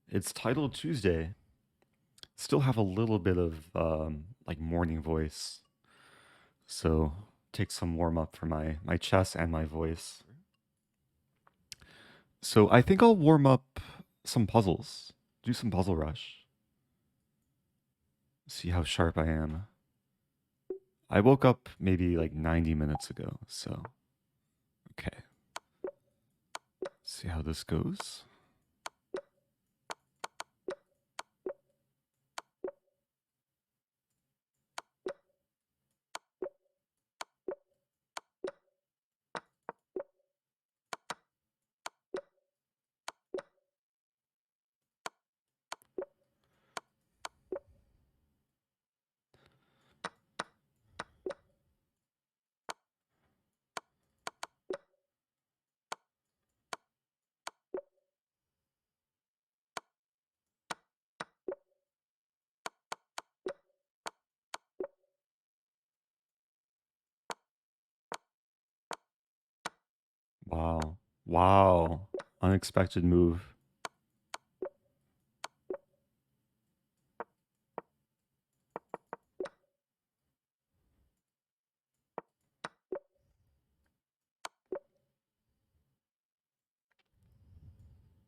It's Title Tuesday. Still have a little bit of like morning voice, so take some warm up for my chest and my voice. So I think I'll warm up some puzzles. Do some puzzle rush. See how sharp I am. I woke up maybe like 90 minutes ago, so okay. See how this goes. Wow. Wow. Unexpected move.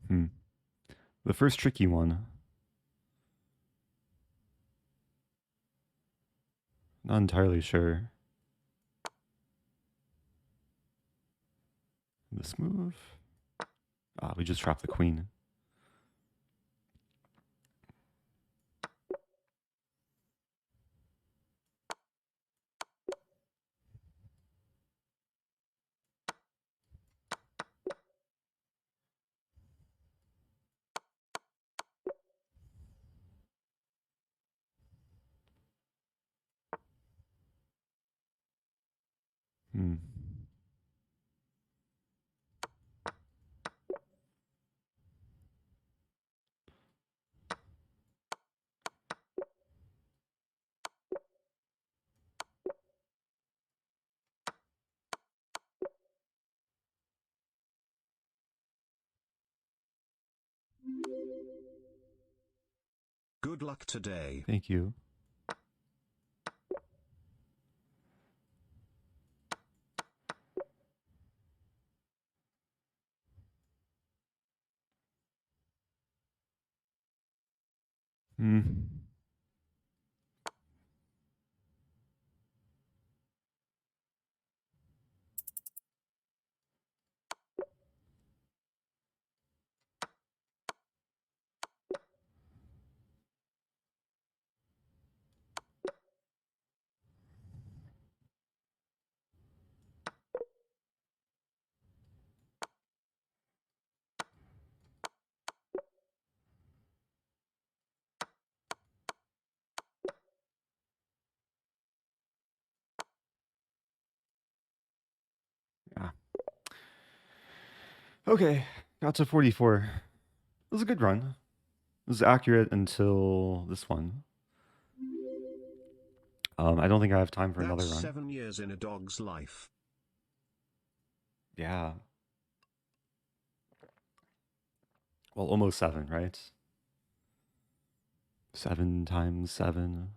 Hmm. The first tricky one. Not entirely sure. This move. Ah, we just dropped the queen. Hmm. Good luck today. Thank you. Hmm. Yeah. Okay, got to 44. It was a good run. It was accurate until this one. I don't think I have time for That's another run. 7 years in a dog's life. Yeah. Well, almost 7, right? 7 times 7.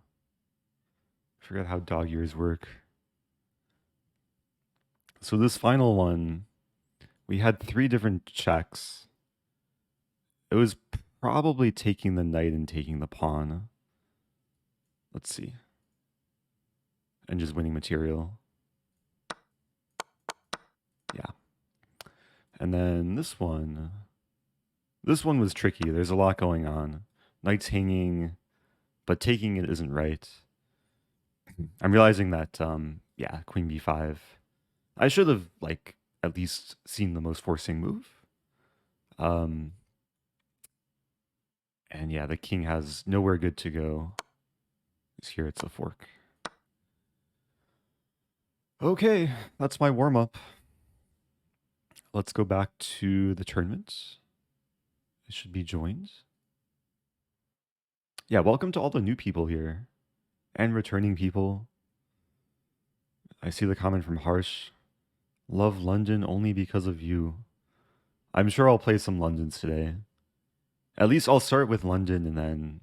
Forget how dog years work. So this final one, we had 3 different checks. It was probably taking the knight and taking the pawn. Let's see. And just winning material. Yeah. And then this one was tricky. There's a lot going on. Knight's hanging, but taking it isn't right. I'm realizing that, yeah, queen b5. I should have, like, at least seen the most forcing move. Um, and yeah, the king has nowhere good to go. Here it's a fork. Okay, that's my warm up. Let's go back to the tournament. It should be joined. Yeah, welcome to all the new people here and returning people. I see the comment from Harsh. Love London only because of you. I'm sure I'll play some Londons today. At least I'll start with London, and then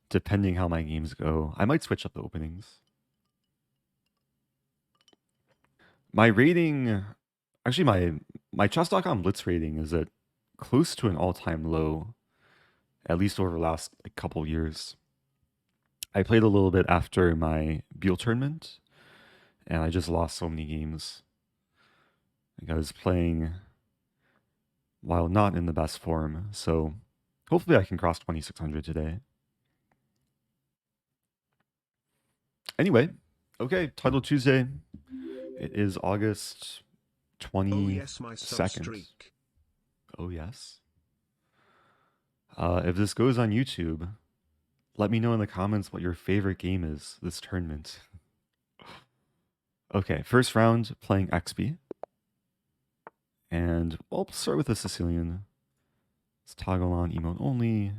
depending how my games go, I might switch up the openings. My rating, actually, my chess.com Blitz rating is at close to an all-time low, at least over the last couple years. I played a little bit after my Beal tournament, and I just lost so many games. I was playing while not in the best form, so hopefully I can cross 2600 today. Anyway, okay, Title Tuesday. It is August 22nd. Oh yes, my sub-streak. Oh yes. If this goes on YouTube, let me know in the comments what your favorite game is this tournament. Okay, first round playing expii. And I'll start with the Sicilian. Let's toggle on emote only.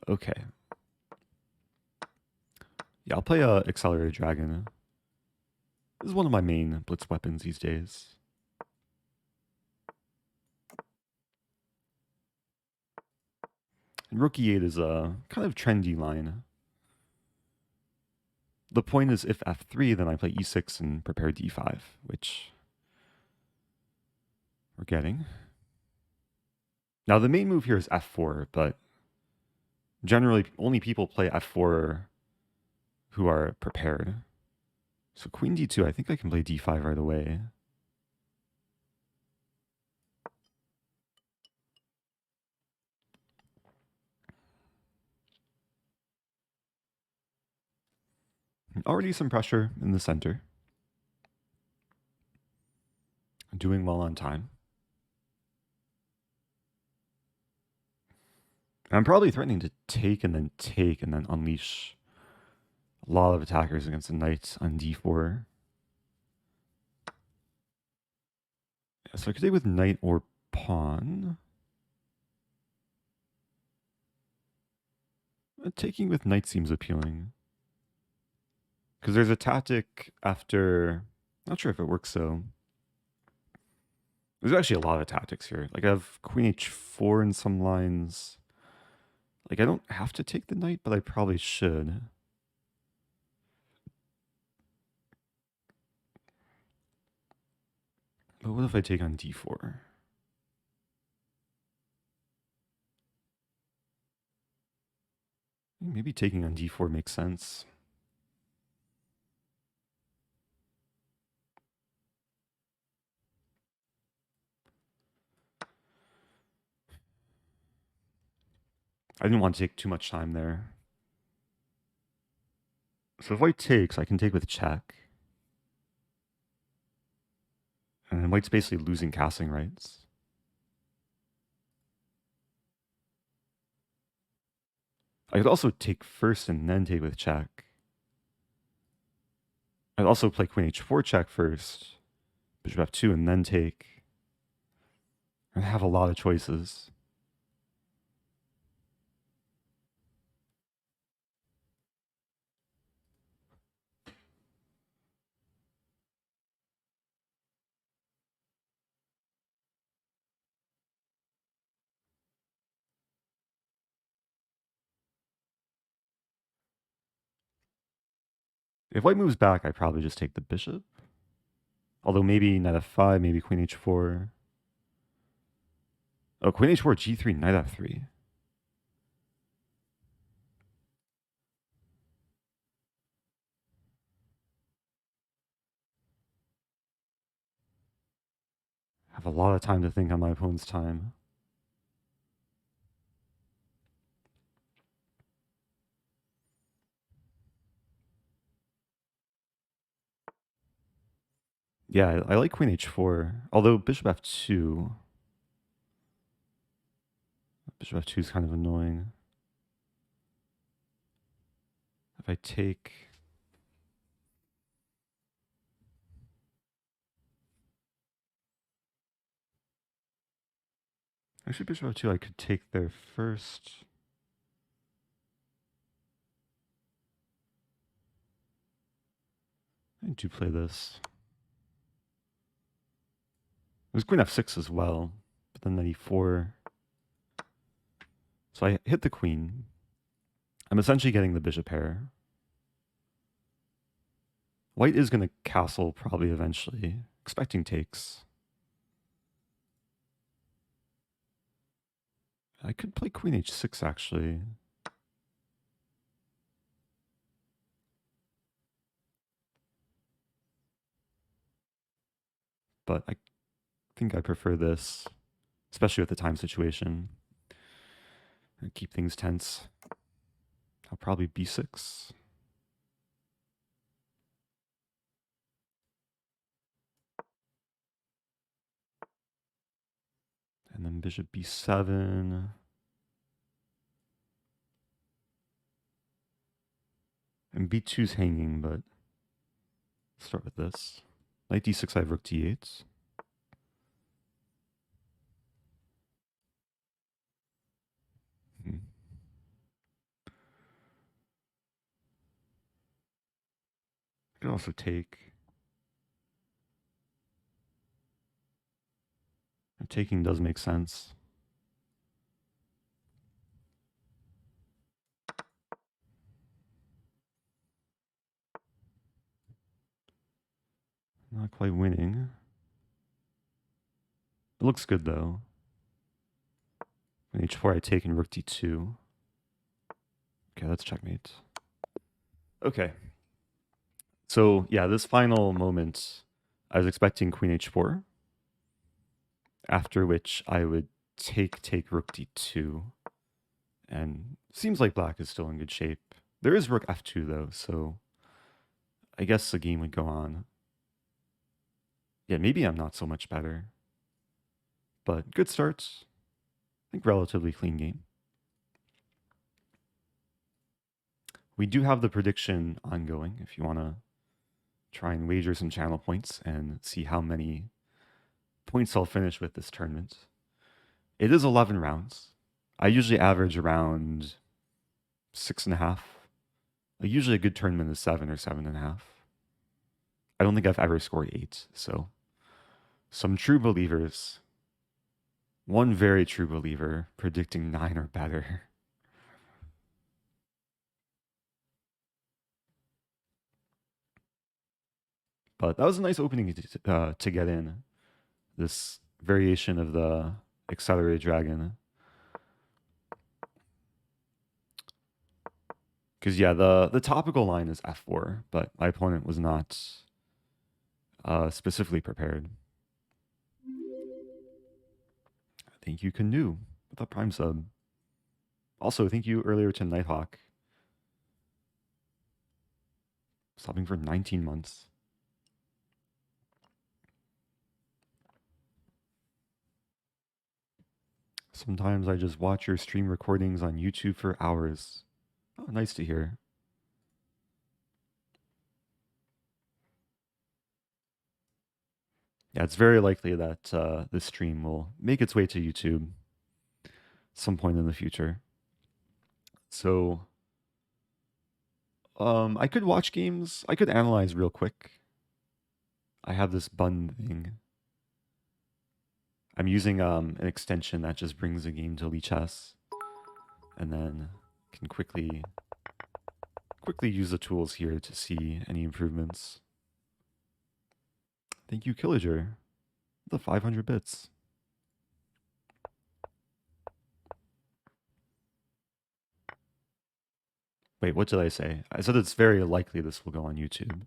Okay. Yeah, I'll play Accelerated Dragon. This is one of my main blitz weapons these days. And Rook E8 is a kind of trendy line. The point is if f3, then I play e6 and prepare d5, which we're getting. Now the main move here is f4, but generally only people play f4 who are prepared. So queen d2, I think I can play d5 right away. Already some pressure in the center. Doing well on time. I'm probably threatening to take and then unleash a lot of attackers against the knight on d4. Yeah, so I could take with knight or pawn. Taking with knight seems appealing. Because there's a tactic after... Not sure if it works though. There's actually a lot of tactics here. Like I have queen h4 in some lines. Like I don't have to take the knight, but I probably should. But what if I take on d4? Maybe taking on d4 makes sense. I didn't want to take too much time there. So if white takes, I can take with check. And then white's basically losing castling rights. I could also take first and then take with check. I'd also play queen h4 check first, bishop f2, and then take. And have a lot of choices. If white moves back, I probably just take the bishop. Although maybe knight f5, maybe queen h4. Oh, queen h4, g3, knight f3. I have a lot of time to think on my opponent's time. Yeah, I like queen h4. Although bishop f2. Bishop f2 is kind of annoying. If I take... Actually, bishop f2 I could take there first. I do play this. There's queen f6 as well, but then knight e4. So I hit the queen. I'm essentially getting the bishop pair. White is going to castle probably eventually, expecting takes. I could play queen h6 actually. But I think I prefer this, especially with the time situation. And keep things tense. I'll probably b6. And then bishop b7. And b2's hanging, but start with this. Knight d6, I have rook d8. I could also take. Taking does make sense. Not quite winning. It looks good though. On h4 I take and rook d2. Okay, that's checkmate. Okay. So yeah, this final moment, I was expecting queen h4. After which I would take rook d2. And seems like black is still in good shape. There is rook f2 though, so I guess the game would go on. Yeah, maybe I'm not so much better. But good starts. I think relatively clean game. We do have the prediction ongoing if you want to try and wager some channel points and see how many points I'll finish with this tournament. It is 11 rounds. I usually average around 6.5. Usually a good tournament is 7 or 7.5. I don't think I've ever scored 8. So some true believers, one very true believer predicting 9 or better. But that was a nice opening to get in. This variation of the accelerated dragon. Because yeah, the topical line is f4, but my opponent was not specifically prepared. Thank you, Canoe, with a prime sub. Also, thank you earlier to Nighthawk. Subbing for 19 months. Sometimes I just watch your stream recordings on YouTube for hours. Oh, nice to hear. Yeah, it's very likely that this stream will make its way to YouTube some point in the future. So, I could watch games. I could analyze real quick. I have this bun thing. I'm using an extension that just brings the game to Lichess, and then can quickly use the tools here to see any improvements. Thank you, Killager, the 500 bits. Wait, what did I say? I said it's very likely this will go on YouTube.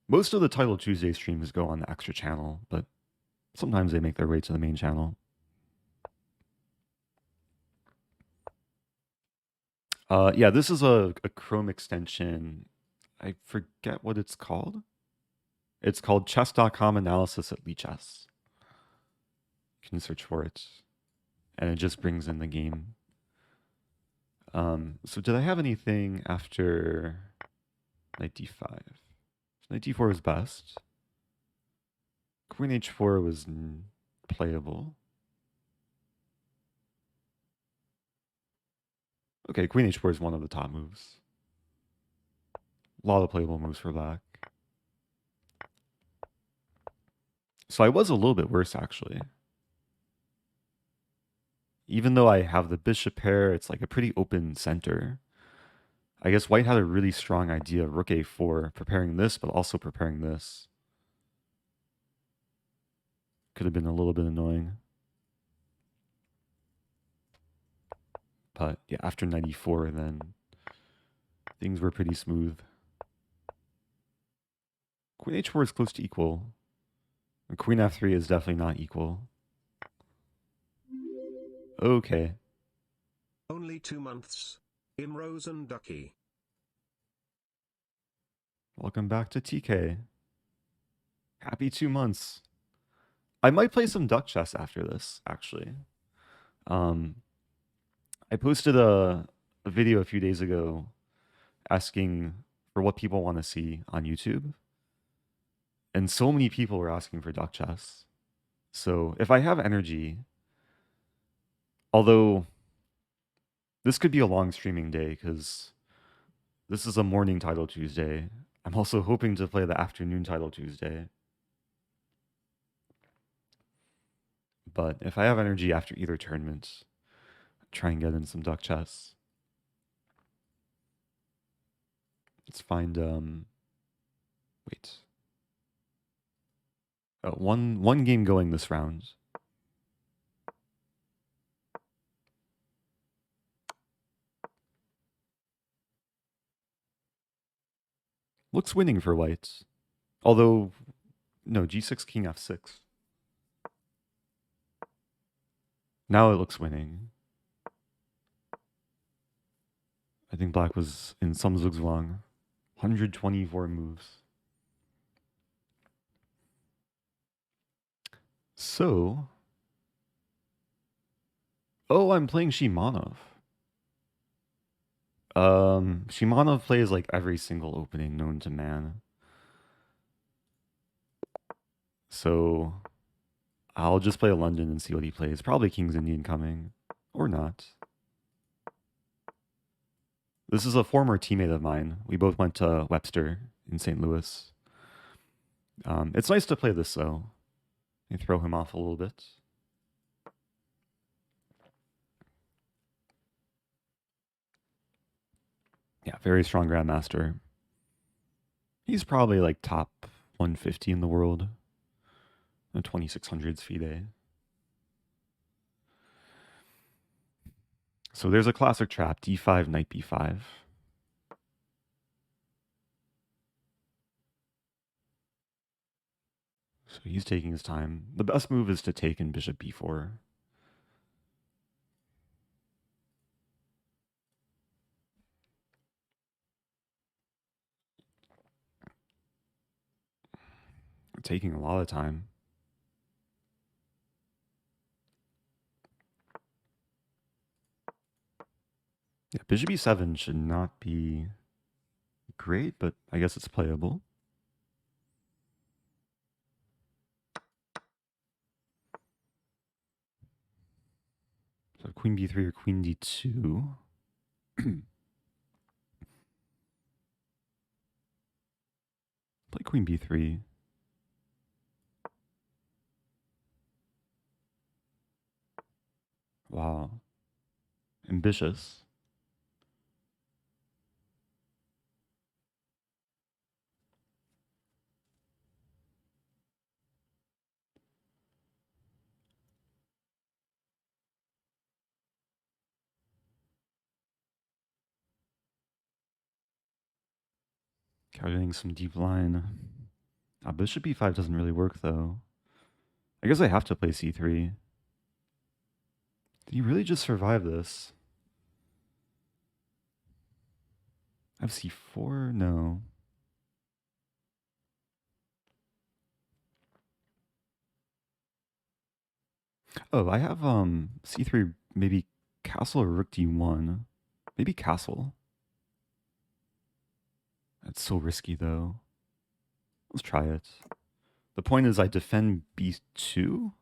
Most of the Title Tuesday streams go on the extra channel, but sometimes they make their way to the main channel. Yeah, this is a Chrome extension. I forget what it's called. It's called chess.com analysis at Lichess. You can search for it. And it just brings in the game. So did I have anything after knight d5? Knight d4 is best. Queen h4 was playable. Okay, queen h4 is one of the top moves. A lot of playable moves for black. So I was a little bit worse, actually. even though I have the bishop pair, it's like a pretty open center. I guess white had a really strong idea, rook a4, preparing this, but also preparing this. Could have been a little bit annoying. But yeah, after knight e4, then things were pretty smooth. Queen h4 is close to equal. And queen f3 is definitely not equal. Okay. Only 2 months. In Rosen Ducky. Welcome back to TK. Happy 2 months. I might play some duck chess after this, actually. I posted a video a few days ago asking for what people want to see on YouTube. And so many people were asking for duck chess. So if I have energy, although this could be a long streaming day because this is a morning title Tuesday, I'm also hoping to play the afternoon title Tuesday. But if I have energy after either tournament, try and get in some duck chess. Let's find wait. Oh, one game going this round. Looks winning for white. Although no, g6 king f6. Now it looks winning. I think black was in some zugzwang. 124 moves. So, oh, I'm playing Shimanov. Shimanov plays like every single opening known to man. So, I'll just play a London and see what he plays. Probably King's Indian coming. Or not. This is a former teammate of mine. We both went to Webster in St. Louis. It's nice to play this, though. And throw him off a little bit. Yeah, very strong grandmaster. He's probably like top 150 in the world. The 2600s FIDE. So there's a classic trap, d5, knight b5. So he's taking his time. The best move is to take in bishop b4. Taking a lot of time. Yeah, bishop e7 should not be great, but I guess it's playable. So queen b3 or queen d2. Play queen b3. Wow. Ambitious. Calculating some deep line. Bishop e5 doesn't really work, though. I guess I have to play c3. Did he really just survive this? I have c4? No. Oh, I have c3, maybe castle or rook d1. Maybe castle. That's so risky, though. Let's try it. The point is I defend b2.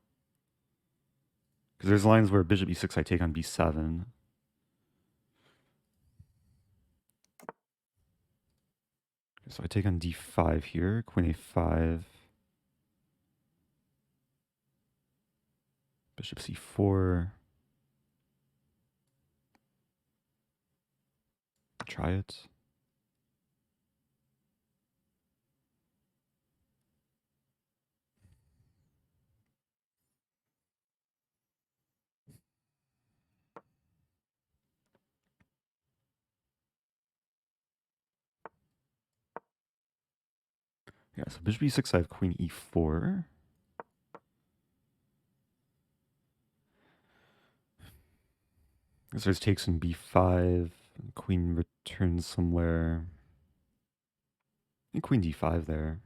Because there's lines where bishop e6 I take on b7. So I take on d5 here, queen a5. Bishop c4. try it. Yeah, so bishop e6, I have queen e4. There's takes in b5. Queen returns somewhere. And queen d5 there.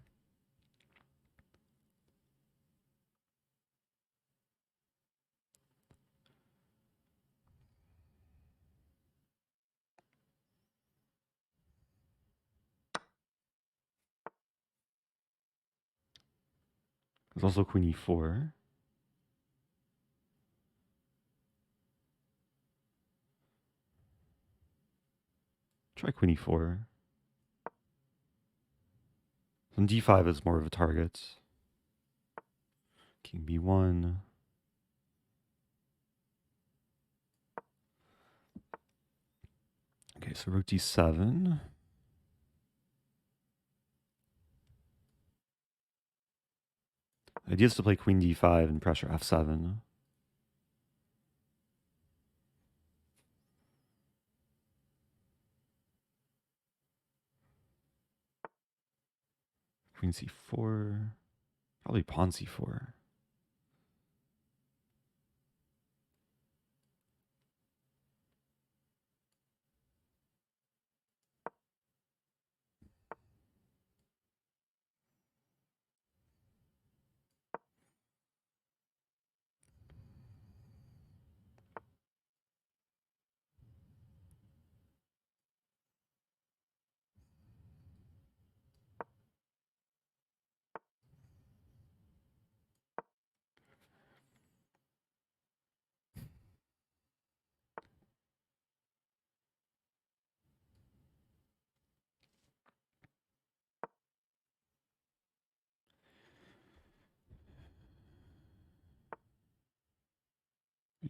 There's also queen e4. Try queen e4. And d5 is more of a target. King b1. Okay, so rook d7. The idea is to play queen d5 and pressure f7. Queen c4. Probably pawn c4.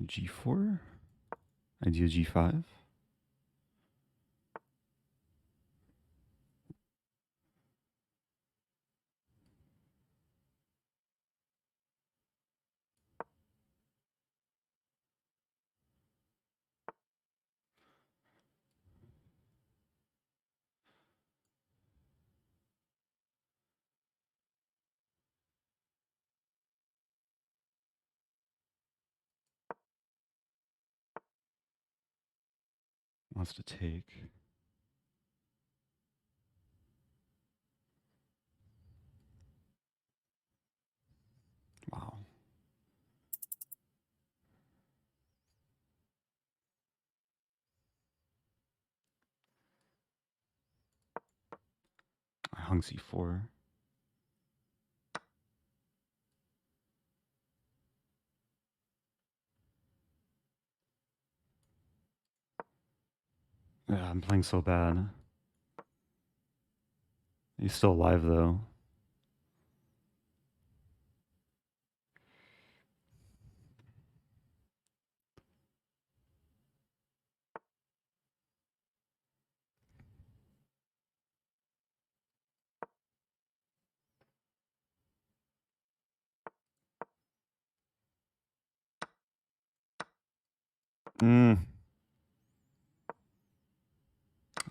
g4. Idea g5. Wants to take. Wow. I hung c4. Yeah, I'm playing so bad. He's still alive though.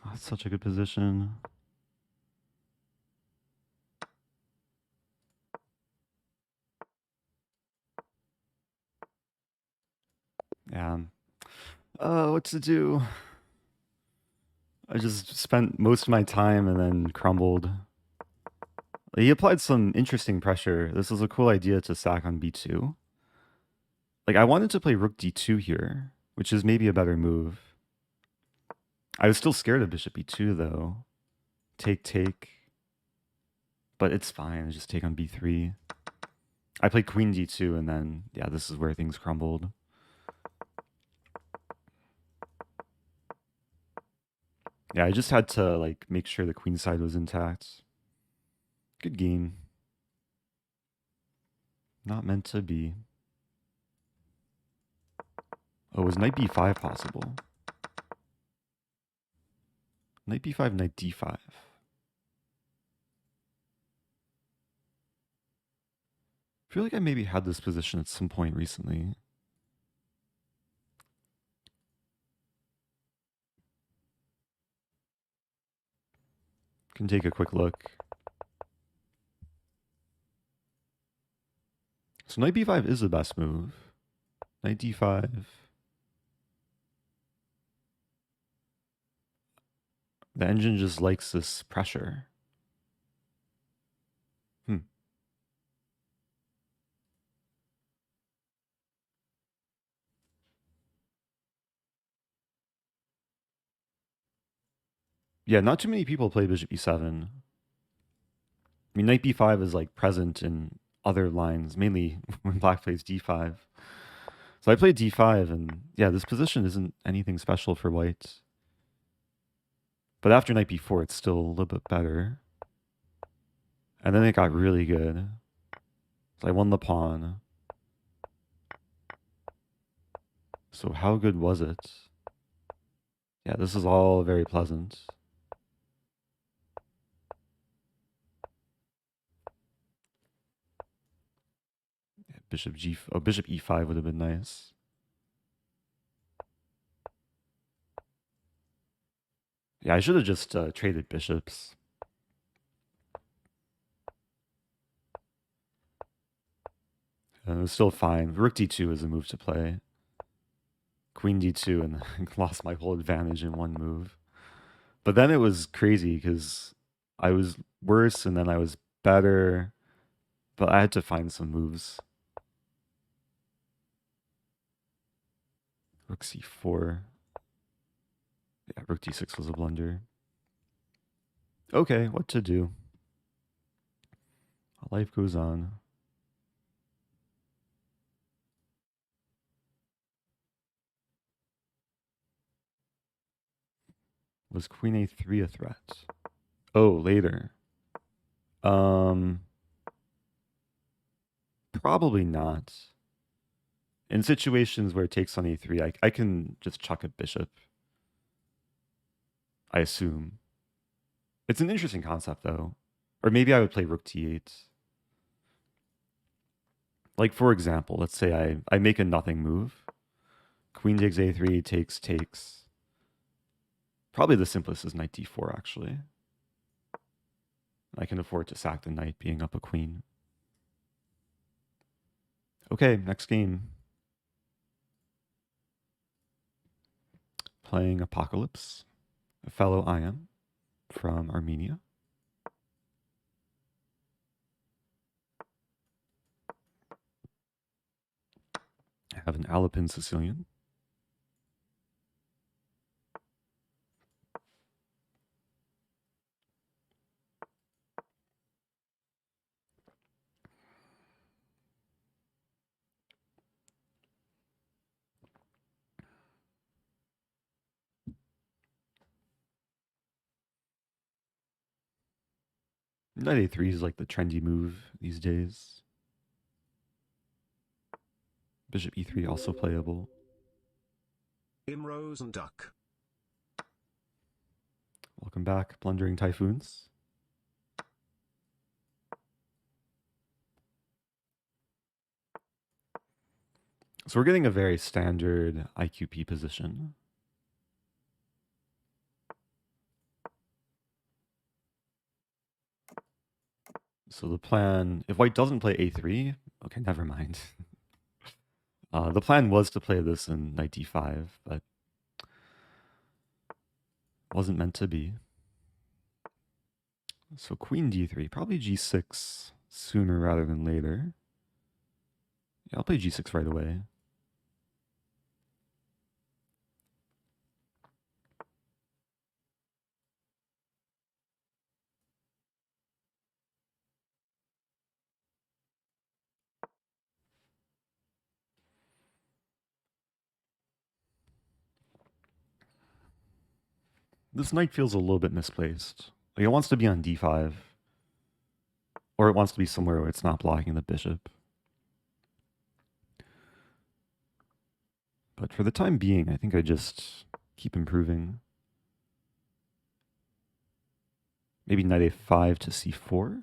Oh, that's such a good position. Yeah. What to do? I just spent most of my time and then crumbled. He applied some interesting pressure. This was a cool idea to sack on b2. Like, I wanted to play rook d2 here, which is maybe a better move. I was still scared of bishop e2, though. Take. But it's fine. I just take on b3. I played queen d2, and then, yeah, this is where things crumbled. Yeah, I just had to, like, make sure the queen side was intact. Good game. Not meant to be. Oh, was knight b5 possible? Knight b5, knight d5. I feel like I maybe had this position at some point recently. Can take a quick look. So knight b5 is the best move. Knight d5. The engine just likes this pressure. Yeah, not too many people play bishop e7. I mean, knight b5 is like present in other lines, mainly when black plays d5. So I played d5, and yeah, this position isn't anything special for white. But after knight b4, it's still a little bit better. And then it got really good. So I won the pawn. So how good was it? Yeah, this is all very pleasant. Yeah, bishop e5 would have been nice. Yeah, I should have just traded bishops. And it was still fine. Rook d2 is a move to play. Queen d2 and lost my whole advantage in one move. But then it was crazy because I was worse and then I was better. But I had to find some moves. Rook c4. Yeah, rook d6 was a blunder. Okay, what to do? Life goes on. Was queen a3 a threat? Oh, later. Probably not. In situations where it takes on e3, I can just chuck a bishop. I assume. It's an interesting concept, though. Or maybe I would play rook t8. Like, for example, let's say I make a nothing move. Queen takes a3, takes. Probably the simplest is knight d4, actually. I can afford to sack the knight being up a queen. Okay, next game. Playing Apocalypse, a fellow IM from Armenia. I have an Alpine Sicilian. Knight a3 is like the trendy move these days. Bishop e3 also playable. Rosen duck. Welcome back, Blundering Typhoons. So we're getting a very standard IQP position. So the plan, if white doesn't play a3, okay, never mind. The plan was to play this in knight d5, but wasn't meant to be. So queen d3, probably g6 sooner rather than later. Yeah, I'll play g6 right away. This knight feels a little bit misplaced. Like it wants to be on d5. Or it wants to be somewhere where it's not blocking the bishop. But for the time being, I think I just keep improving. Maybe knight a5 to c4.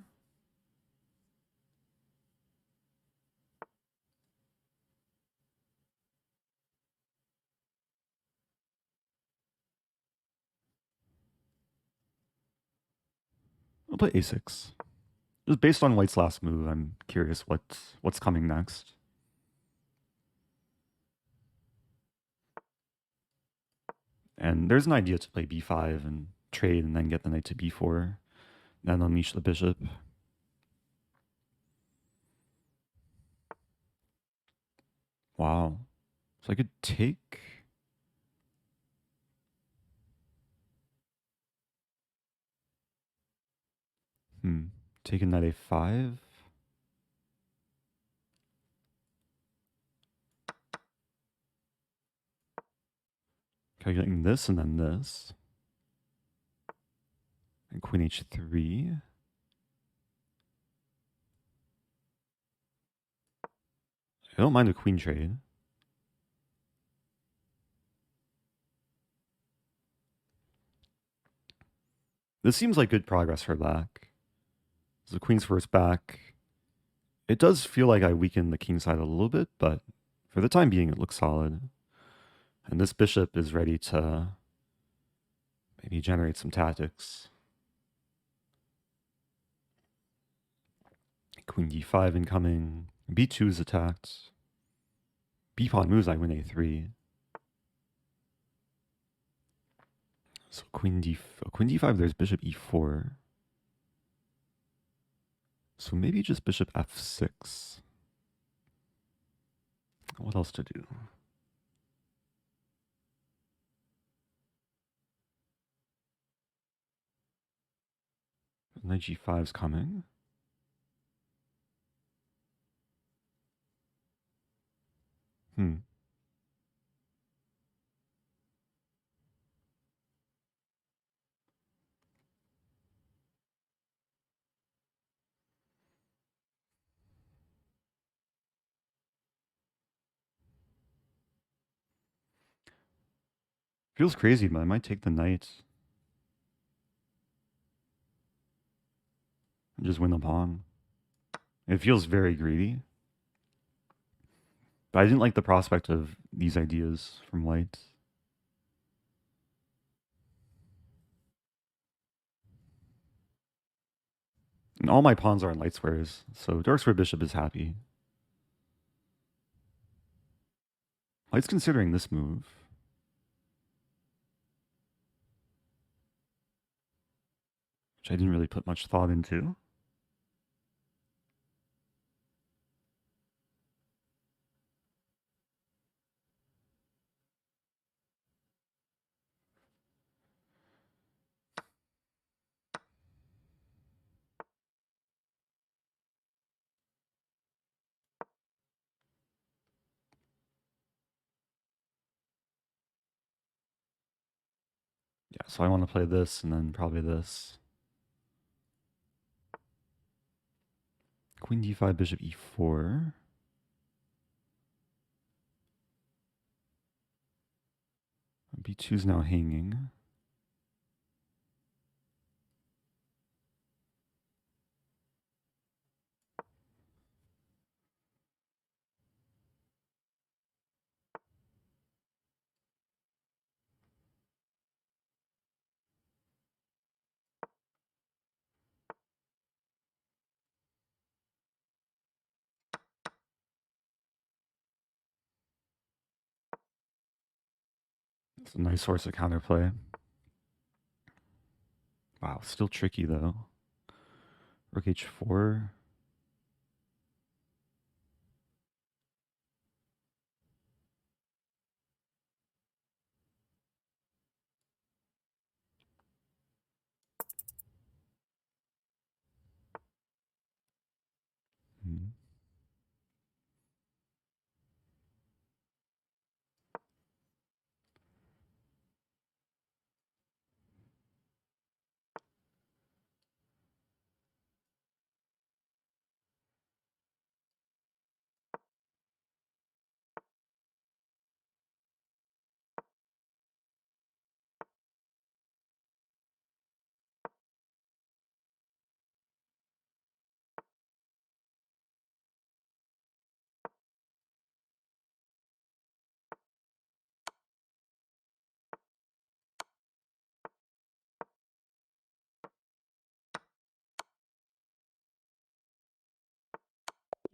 I'll play a6. Just based on white's last move, I'm curious what's coming next. And there's an idea to play b5 and trade and then get the knight to b4, then unleash the bishop. Wow. So I could take... Take a knight a5. Calculating this and then this. And queen h3. I don't mind a queen trade. This seems like good progress for Lac. So the queen's first back. It does feel like I weakened the king side a little bit, but for the time being, it looks solid. And this bishop is ready to maybe generate some tactics. Queen d5 incoming. b2 is attacked. b-pawn moves, I win a3. So queen d5, there's bishop e4. So maybe just bishop f6. What else to do? Knight g5's coming. Feels crazy, but I might take the knight. And just win the pawn. It feels very greedy. But I didn't like the prospect of these ideas from white. And all my pawns are in light squares, so dark square bishop is happy. White's considering this move. Which I didn't really put much thought into. Yeah, so I want to play this and then probably this. Queen d5, bishop e4. b2's now hanging. It's a nice source of counterplay. Wow, still tricky though. Rook h4.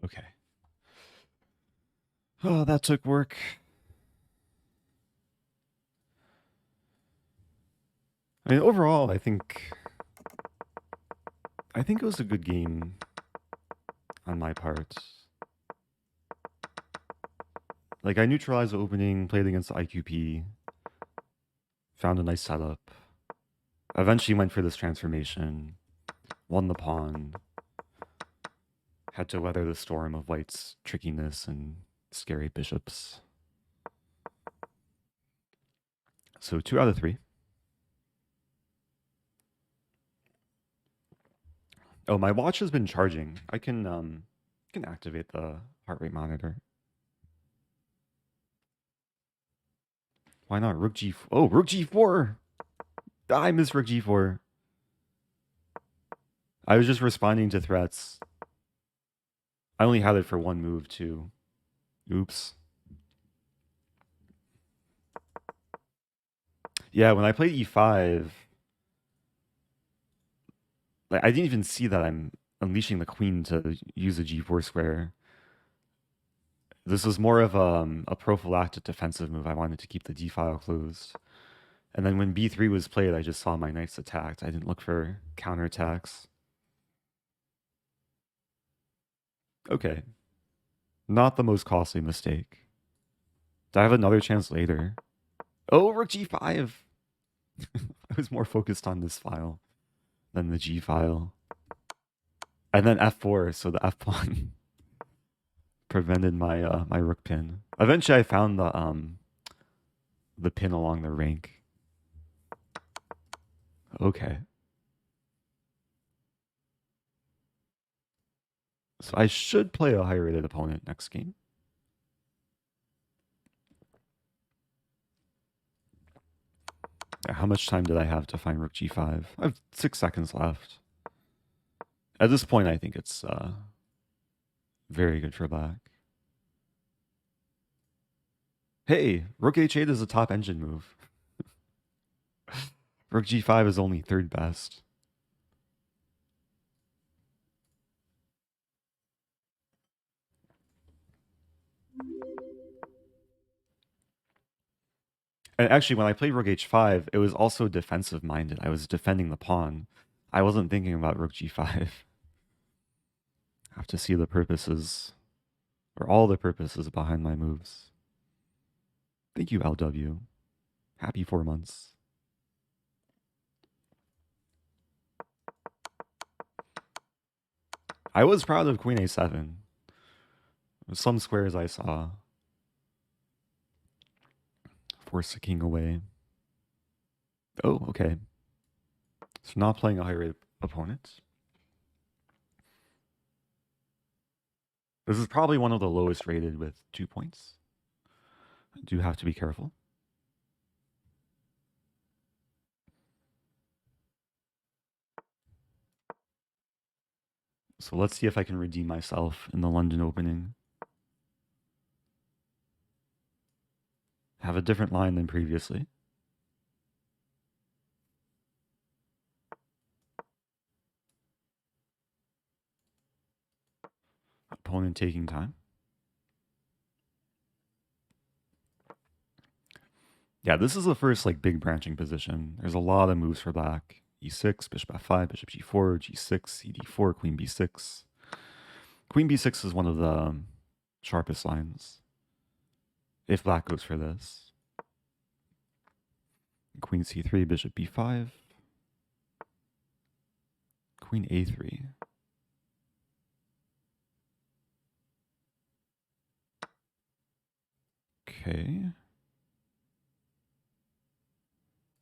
Okay. Oh, that took work. I mean, overall, I think it was a good game on my part. Like, I neutralized the opening, played against the IQP, found a nice setup. Eventually went for this transformation, won the pawn, had to weather the storm of white's trickiness and scary bishops. So 2 out of 3. Oh, my watch has been charging. I can activate the heart rate monitor. Why not? Rook G4. Oh, Rook G4. I missed Rook G4. I was just responding to threats. I only had it for one move, too. Oops. Yeah, when I played E5, like, I didn't even see that I'm unleashing the queen to use a G4 square. This was more of a prophylactic defensive move. I wanted to keep the D file closed. And then when B3 was played, I just saw my knights attacked. I didn't look for counterattacks. Okay. Not the most costly mistake. Do I have another chance later? Oh, Rook G5! I was more focused on this file than the G file. And then F4, so the F pawn prevented my my rook pin. Eventually I found the pin along the rank. Okay. So I should play a higher rated opponent next game. How much time did I have to find Rook G5? I have 6 seconds left. At this point, I think it's very good for black. Hey, Rook H8 is a top engine move. Rook G5 is only 3rd best. And actually, when I played Rook H5, it was also defensive minded. I was defending the pawn. I wasn't thinking about Rook G5. Have to see the purposes, or all the purposes behind my moves. Thank you, LW. Happy 4 months. I was proud of Queen A7. Some squares I saw. Force the king away. Oh, okay. So not playing a high rate opponent. This is probably one of the lowest rated with 2 points. I do have to be careful. So let's see if I can redeem myself in the London opening. Have a different line than previously. Opponent taking time. Yeah, this is the first like big branching position. There's a lot of moves for black. E6, bishop f5, bishop g4, g6, cd4, queen b6. Queen b6 is one of the sharpest lines. If black goes for this. Queen c3, bishop b5. Queen a3. Okay.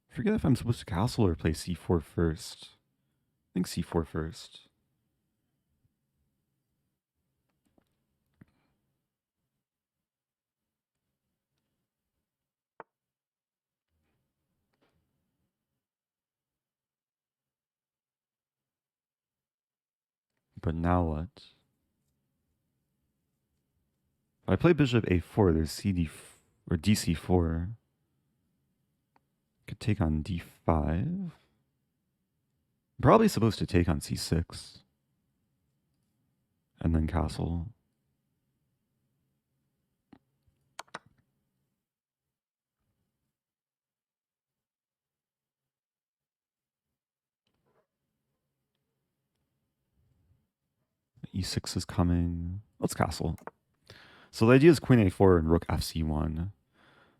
Forget if I'm supposed to castle or play c4 first. I think c4 first. But now what? If I play bishop a4, there's cd or dc4. Could take on d5. I'm probably supposed to take on c6. And then castle. e6 is coming. Let's castle. So the idea is queen a4 and rook fc1.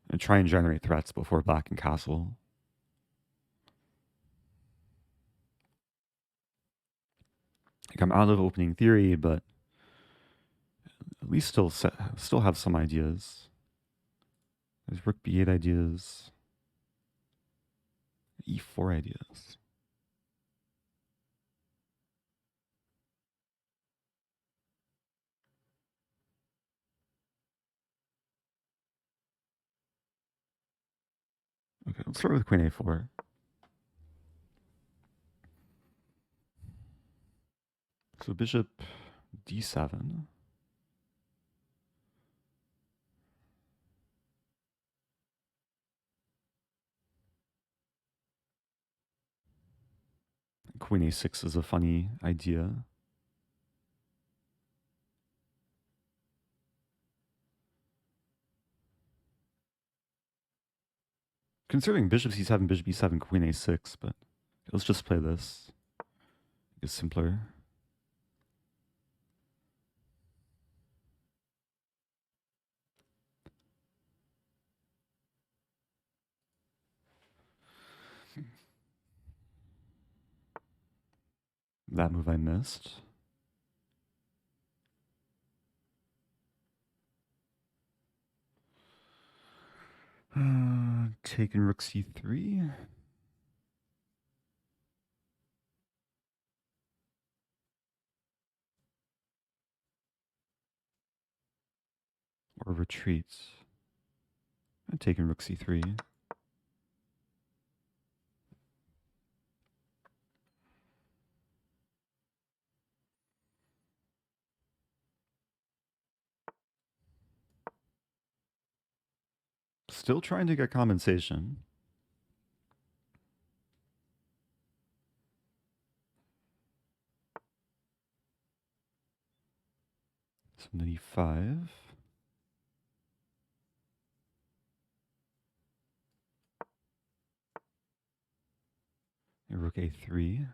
And try and generate threats before black can castle. Like I'm out of opening theory, but at least still have some ideas. There's rook b8 ideas. e4 ideas. Okay, let's start with queen a4. So bishop d7. Queen a6 is a funny idea. Considering bishop c7, bishop e7, queen a6, but let's just play this. It's simpler. That move I missed. Taking rook c3. Or retreats. And taking rook c3. Still trying to get compensation. So e5. And rook a3.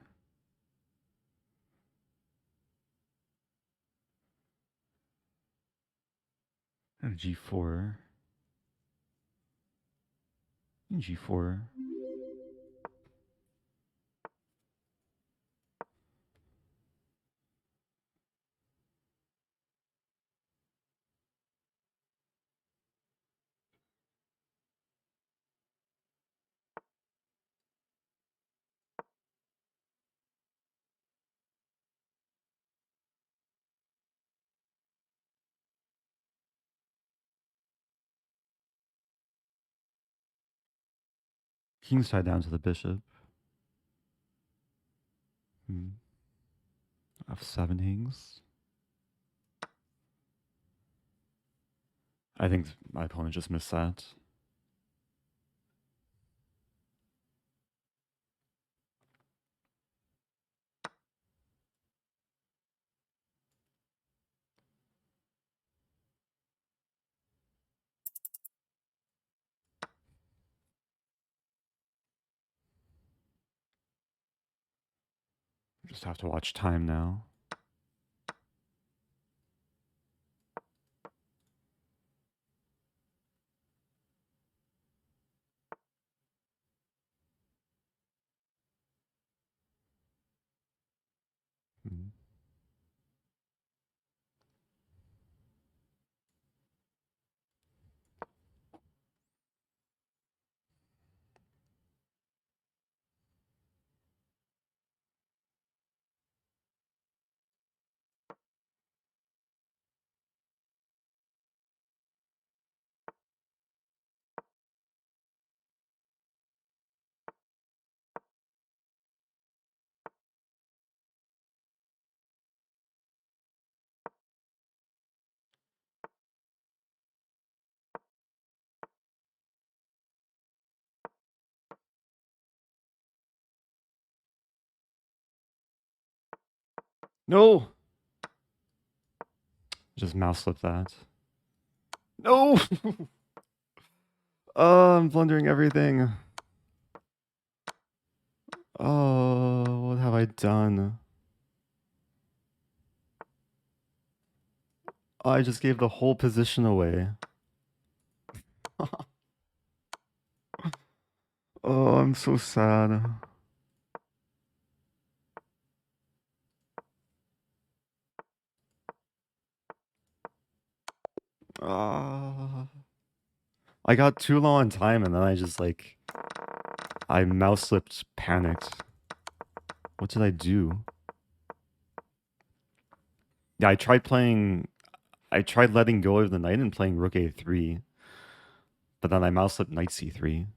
And g4. And g4. King's tied down to the bishop. F7 hangs. I think my opponent just missed that. Just have to watch time now. No! Just mouse slip that. No! Oh, I'm blundering everything. Oh, what have I done? I just gave the whole position away. Oh, I'm so sad. I got too low on time and then I just like I mouse slipped, panicked. What did I do? Yeah, I tried letting go of the knight and playing rook a3, but then I mouse slipped knight c3.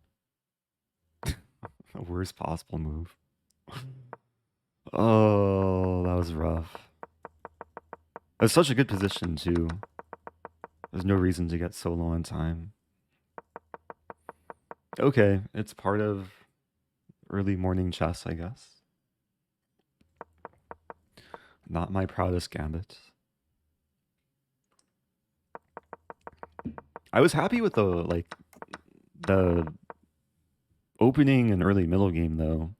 The worst possible move. Oh, that was rough. It's such a good position too. There's no reason to get so low on time. Okay, it's part of early morning chess, I guess. Not my proudest gambit. I was happy with the opening and early middle game though.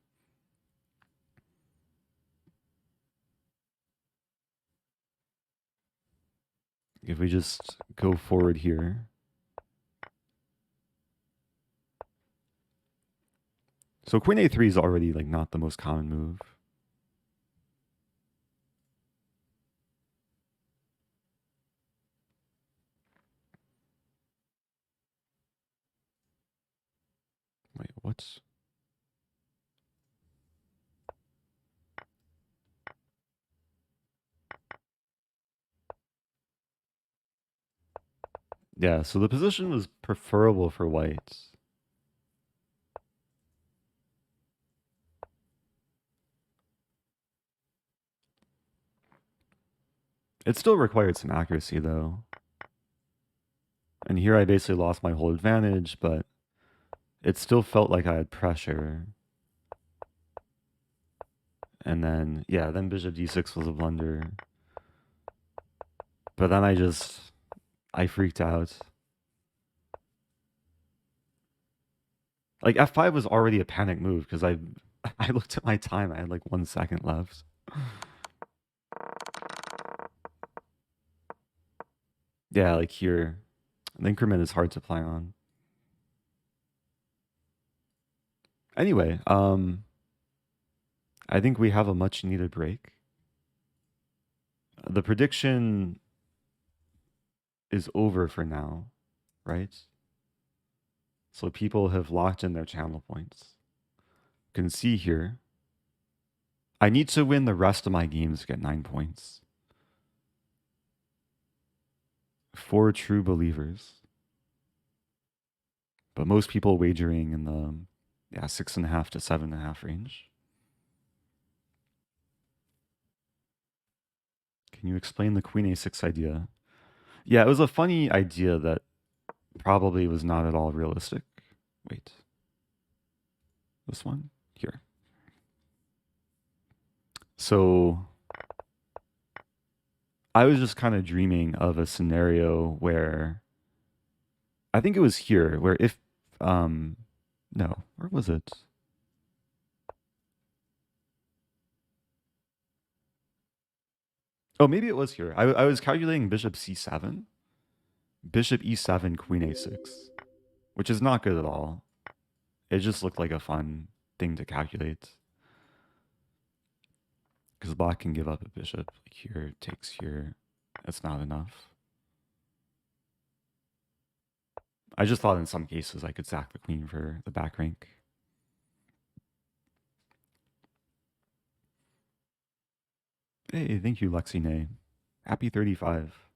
If we just go forward here. So queen a3 is already like not the most common move. Wait, what? Yeah, so the position was preferable for white. It still required some accuracy though. And here I basically lost my whole advantage, but it still felt like I had pressure. And then, yeah, then bishop d6 was a blunder. But then I freaked out. Like f5 was already a panic move because I looked at my time. I had like 1 second left. Yeah, like here, the increment is hard to play on. Anyway, I think we have a much needed break. The prediction is over for now, right? So people have locked in their channel points. You can see here, I need to win the rest of my games to get 9 points. 4 true believers. But most people wagering in the 6.5 to 7.5 range. Can you explain the queen a6 idea? Yeah, it was a funny idea that probably was not at all realistic. Wait. This one? Here. So I was just kind of dreaming of a scenario where I think it was here where if no, where was it? Oh, maybe it was here. I was calculating bishop c7, bishop e7, queen a6, which is not good at all. It just looked like a fun thing to calculate. Because black can give up a bishop like here, takes here. That's not enough. I just thought in some cases I could sack the queen for the back rank. Hey, thank you, Lexine. Happy 35.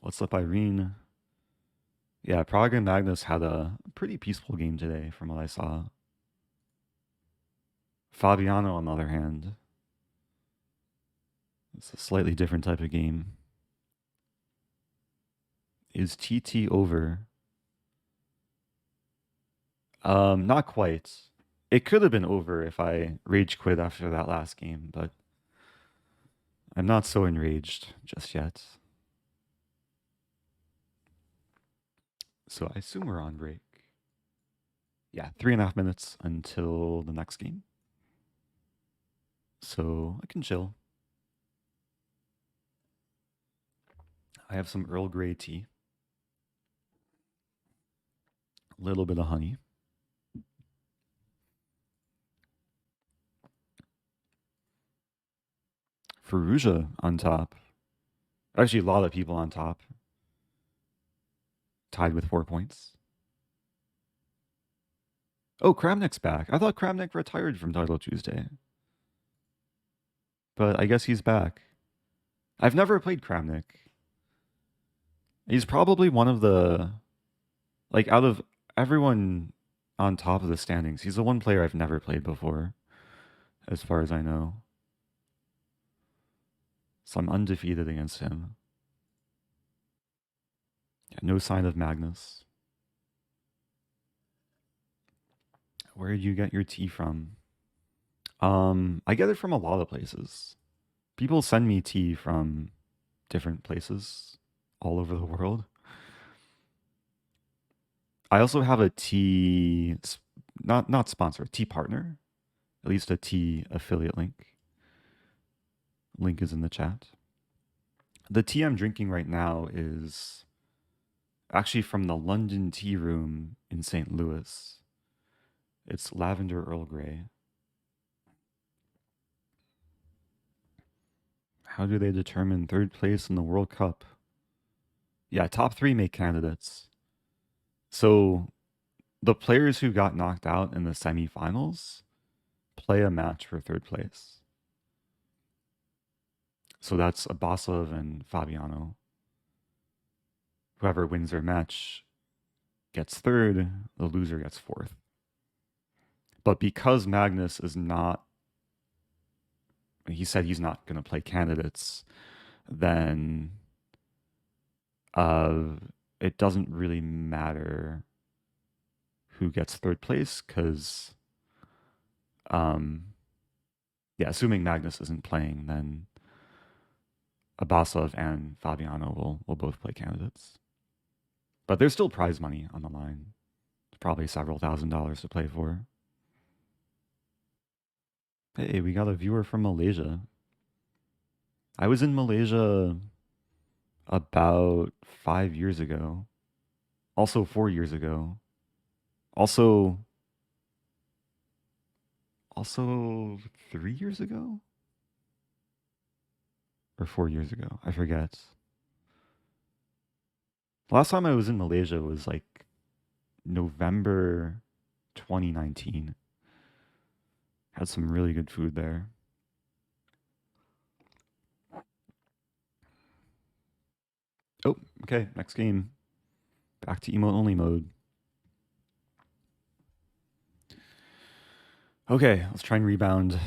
What's up, Irene? Yeah, Prague and Magnus had a pretty peaceful game today from what I saw. Fabiano, on the other hand, it's a slightly different type of game. Is TT over? Not quite. It could have been over if I rage quit after that last game, but I'm not so enraged just yet. So I assume we're on break. Yeah, 3.5 minutes until the next game. so I can chill. I have some Earl Grey tea, a little bit of honey. Faruja on top. Actually, a lot of people on top. Tied with 4 points. Oh, Kramnik's back. I thought Kramnik retired from Title Tuesday. But I guess he's back. I've never played Kramnik. He's probably one of the, like, out of everyone on top of the standings, he's the one player I've never played before, as far as I know. So I'm undefeated against him. Yeah, no sign of Magnus. Where did you get your tea from? I get it from a lot of places. People send me tea from different places all over the world. I also have a tea, not sponsor, tea partner, at least a tea affiliate link. Link is in the chat. The tea I'm drinking right now is actually from the London Tea Room in St. Louis. It's lavender Earl Grey. How do they determine third place in the World Cup? Yeah, top 3 make candidates. So the players who got knocked out in the semifinals play a match for third place. So that's Abasov and Fabiano. Whoever wins their match gets third, the loser gets fourth. But because Magnus is not, he said he's not going to play candidates, then it doesn't really matter who gets third place because, yeah, assuming Magnus isn't playing, then Abasov and Fabiano will both play candidates. But there's still prize money on the line. Probably several $1,000s to play for. Hey, we got a viewer from Malaysia. I was in Malaysia about 5 years ago. Also 4 years ago. Also 3 years ago? Or 4 years ago. I forget. Last time I was in Malaysia was like November 2019. Had some really good food there. Oh, okay. Next game. Back to emote only mode. Okay, let's try and rebound.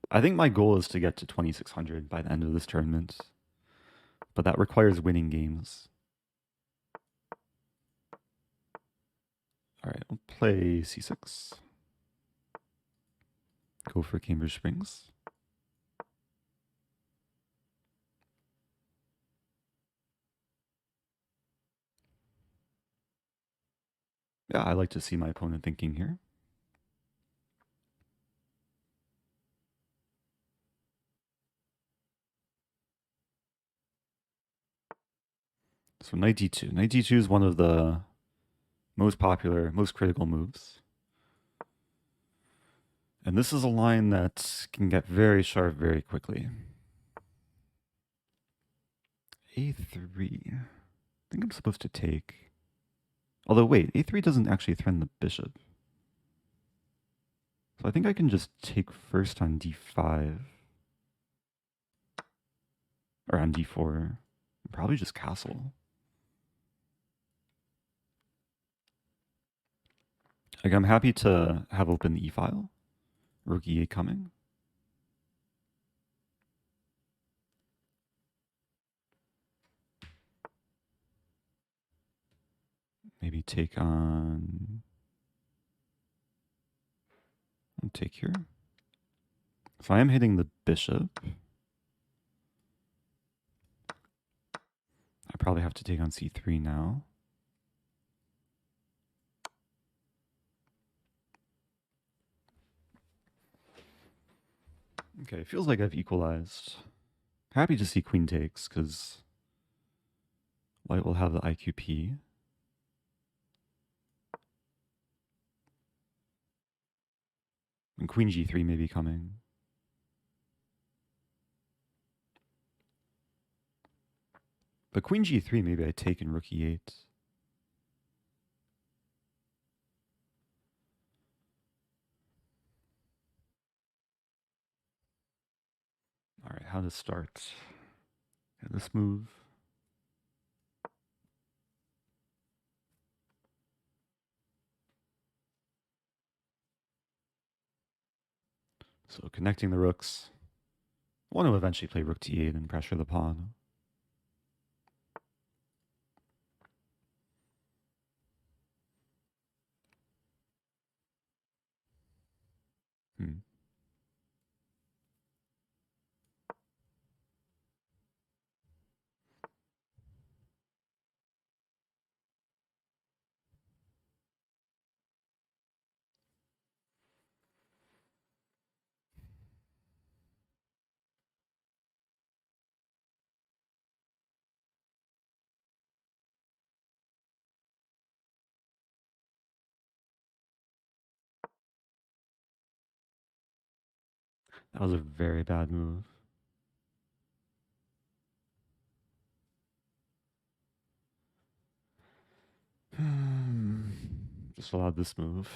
I think my goal is to get to 2600 by the end of this tournament. But that requires winning games. All right, we'll play c6. Go for Cambridge Springs. Yeah, I like to see my opponent thinking here. So knight d2. Knight d2 is one of the most popular, most critical moves. And this is a line that can get very sharp very quickly. a3. I think I'm supposed to take. Although, wait, a3 doesn't actually threaten the bishop. So I think I can just take first on d5. Or on d4. Probably just castle. Like, I'm happy to have open the e-file. Rook e8 coming. Maybe take on... I'll take here. So I am hitting the bishop. I probably have to take on c3 now. Okay, feels like I've equalized. Happy to see queen takes, because white will have the IQP. And queen g3 may be coming. But queen g3, maybe I take and rook e8. All right, how to start this move. So connecting the rooks. I want to eventually play rook to e8 and pressure the pawn. That was a very bad move. Just allowed this move.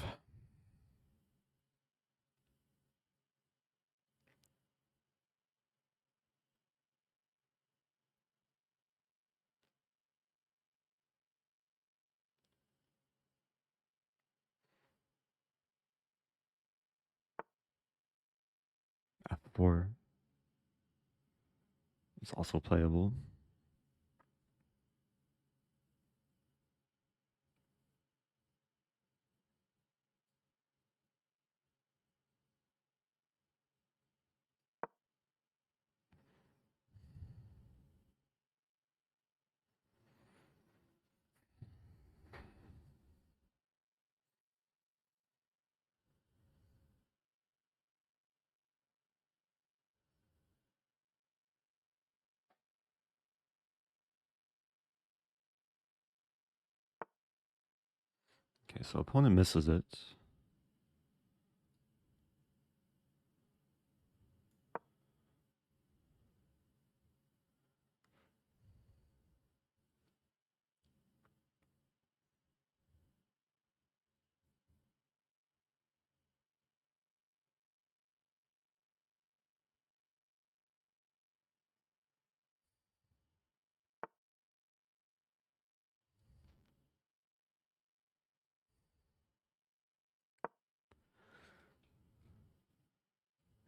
F4 is also playable. Okay, so opponent misses it.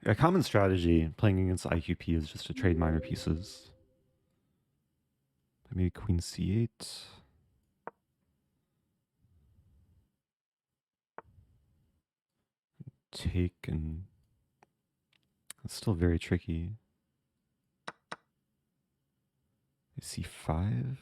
A common strategy playing against IQP is just to trade minor pieces. Maybe queen c8. Take, and it's still very tricky. c5.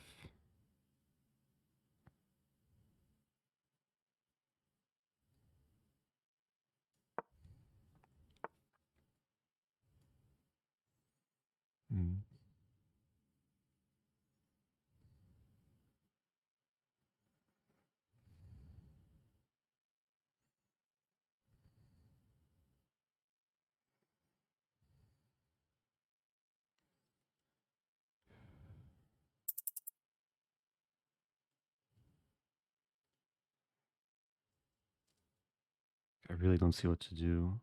I really don't see what to do.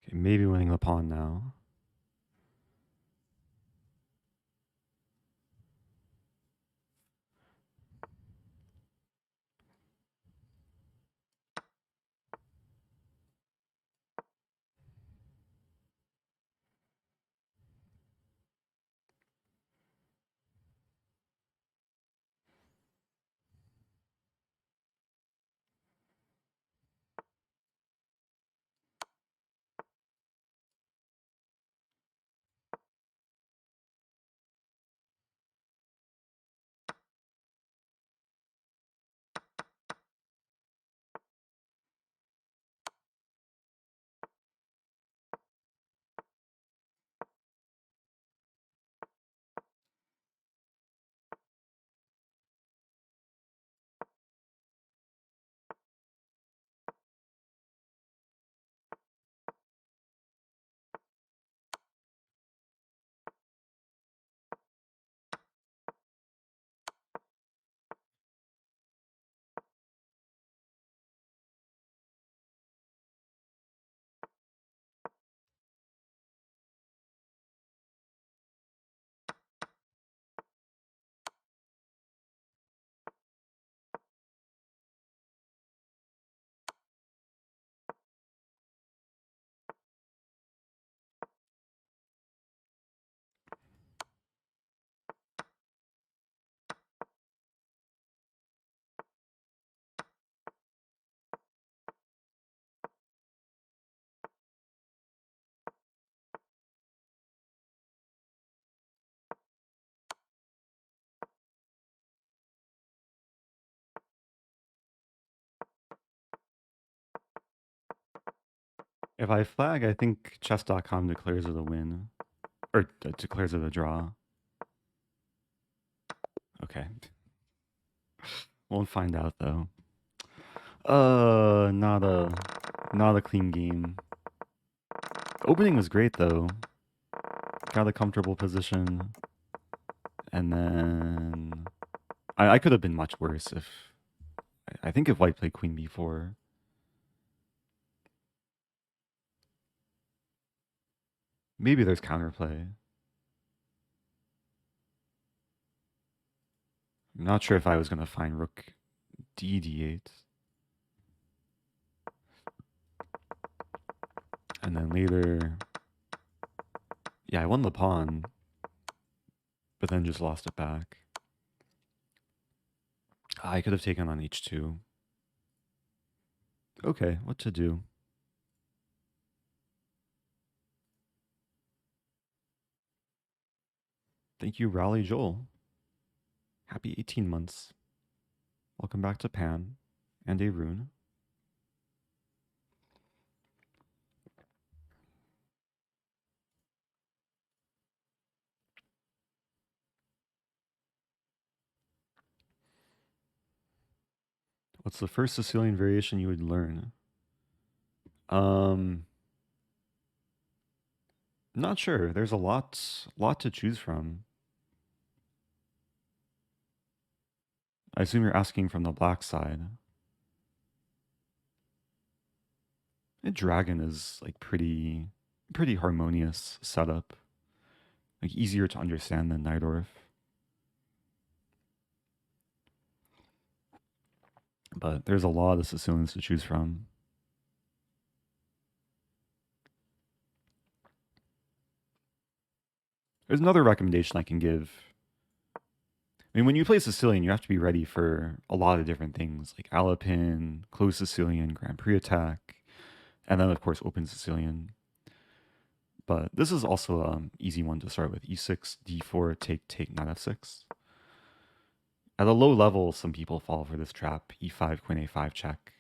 Okay, maybe winning the pawn now. If I flag, I think chess.com declares it a win. Or declares it a draw. Okay. Won't find out though. Not a clean game. Opening was great though. Got a comfortable position. And then I could have been much worse if I think if white played queen b4. Maybe there's counterplay. I'm not sure if I was gonna find rook d8. And then later, yeah, I won the pawn, but then just lost it back. I could have taken on h2. Okay, what to do? Thank you, Raleigh Joel. Happy 18 months. Welcome back to Pan and a rune. What's the first Sicilian variation you would learn? Not sure. There's a lot to choose from. I assume you're asking from the black side. A dragon is like pretty harmonious setup. Like easier to understand than Najdorf. But there's a lot of Sicilians to choose from. There's another recommendation I can give. I mean, when you play Sicilian, you have to be ready for a lot of different things, like Alapin, closed Sicilian, Grand Prix attack, and then, of course, open Sicilian. But this is also an easy one to start with. E6, D4, take, knight F6. At a low level, some people fall for this trap. E5, Queen A5 check,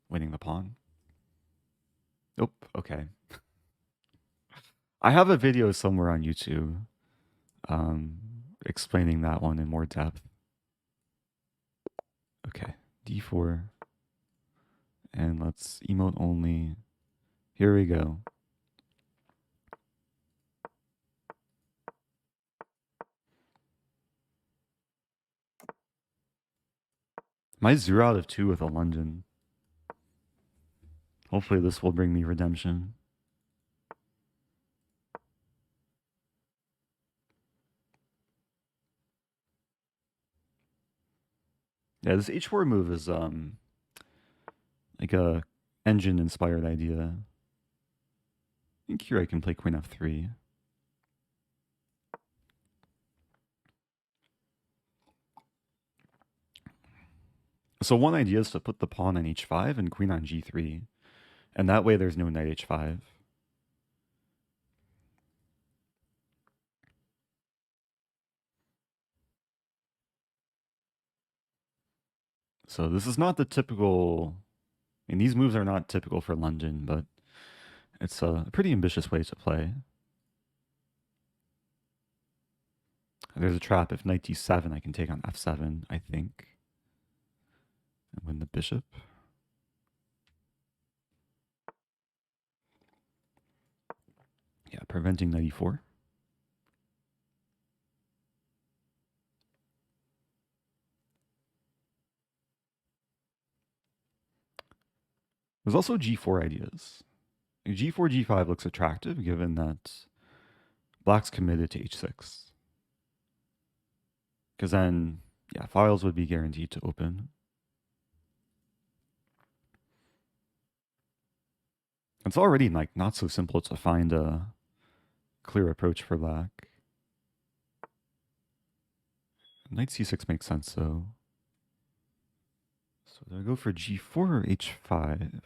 winning the pawn. Nope, okay. I have a video somewhere on YouTube explaining that one in more depth. Okay, D4. And let's emote only. Here we go. My 0 out of 2 with a London. Hopefully this will bring me redemption. Yeah, this h4 move is like a engine-inspired idea. I think here I can play Queen F3. So one idea is to put the pawn on h5 and queen on g3. And that way there's no knight h5. So this is not the typical... I mean, these moves are not typical for London, but it's a pretty ambitious way to play. There's a trap. If knight d7, I can take on f7, I think. And win the bishop. Yeah, preventing knight e4. There's also g4 ideas. G4, g5 looks attractive given that black's committed to h6. Because then, yeah, files would be guaranteed to open. It's already like not so simple to find a clear approach for black. Knight c6 makes sense though. So do I go for g4 or h5?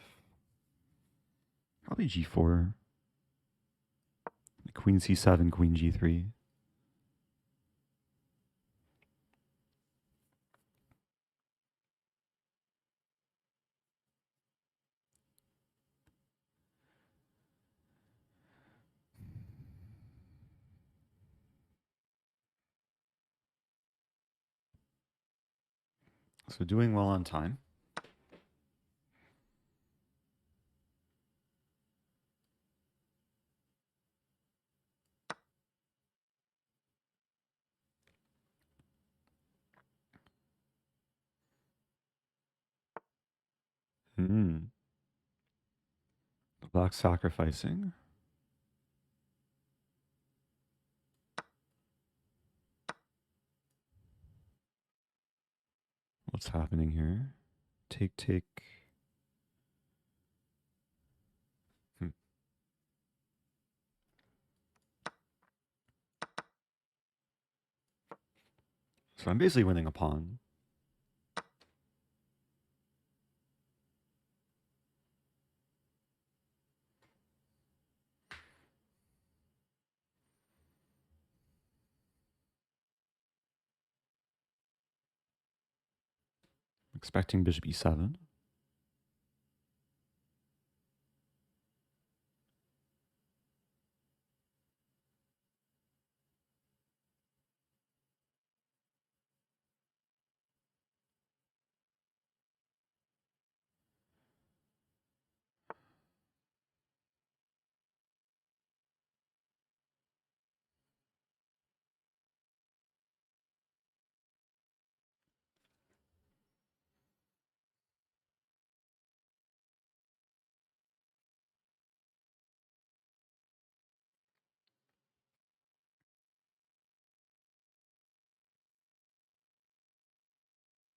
Probably g4. Queen c7, queen g3. So doing well on time. Hmm. Black sacrificing. What's happening here? Take, take. Hmm. So I'm basically winning a pawn. Expecting bishop e7.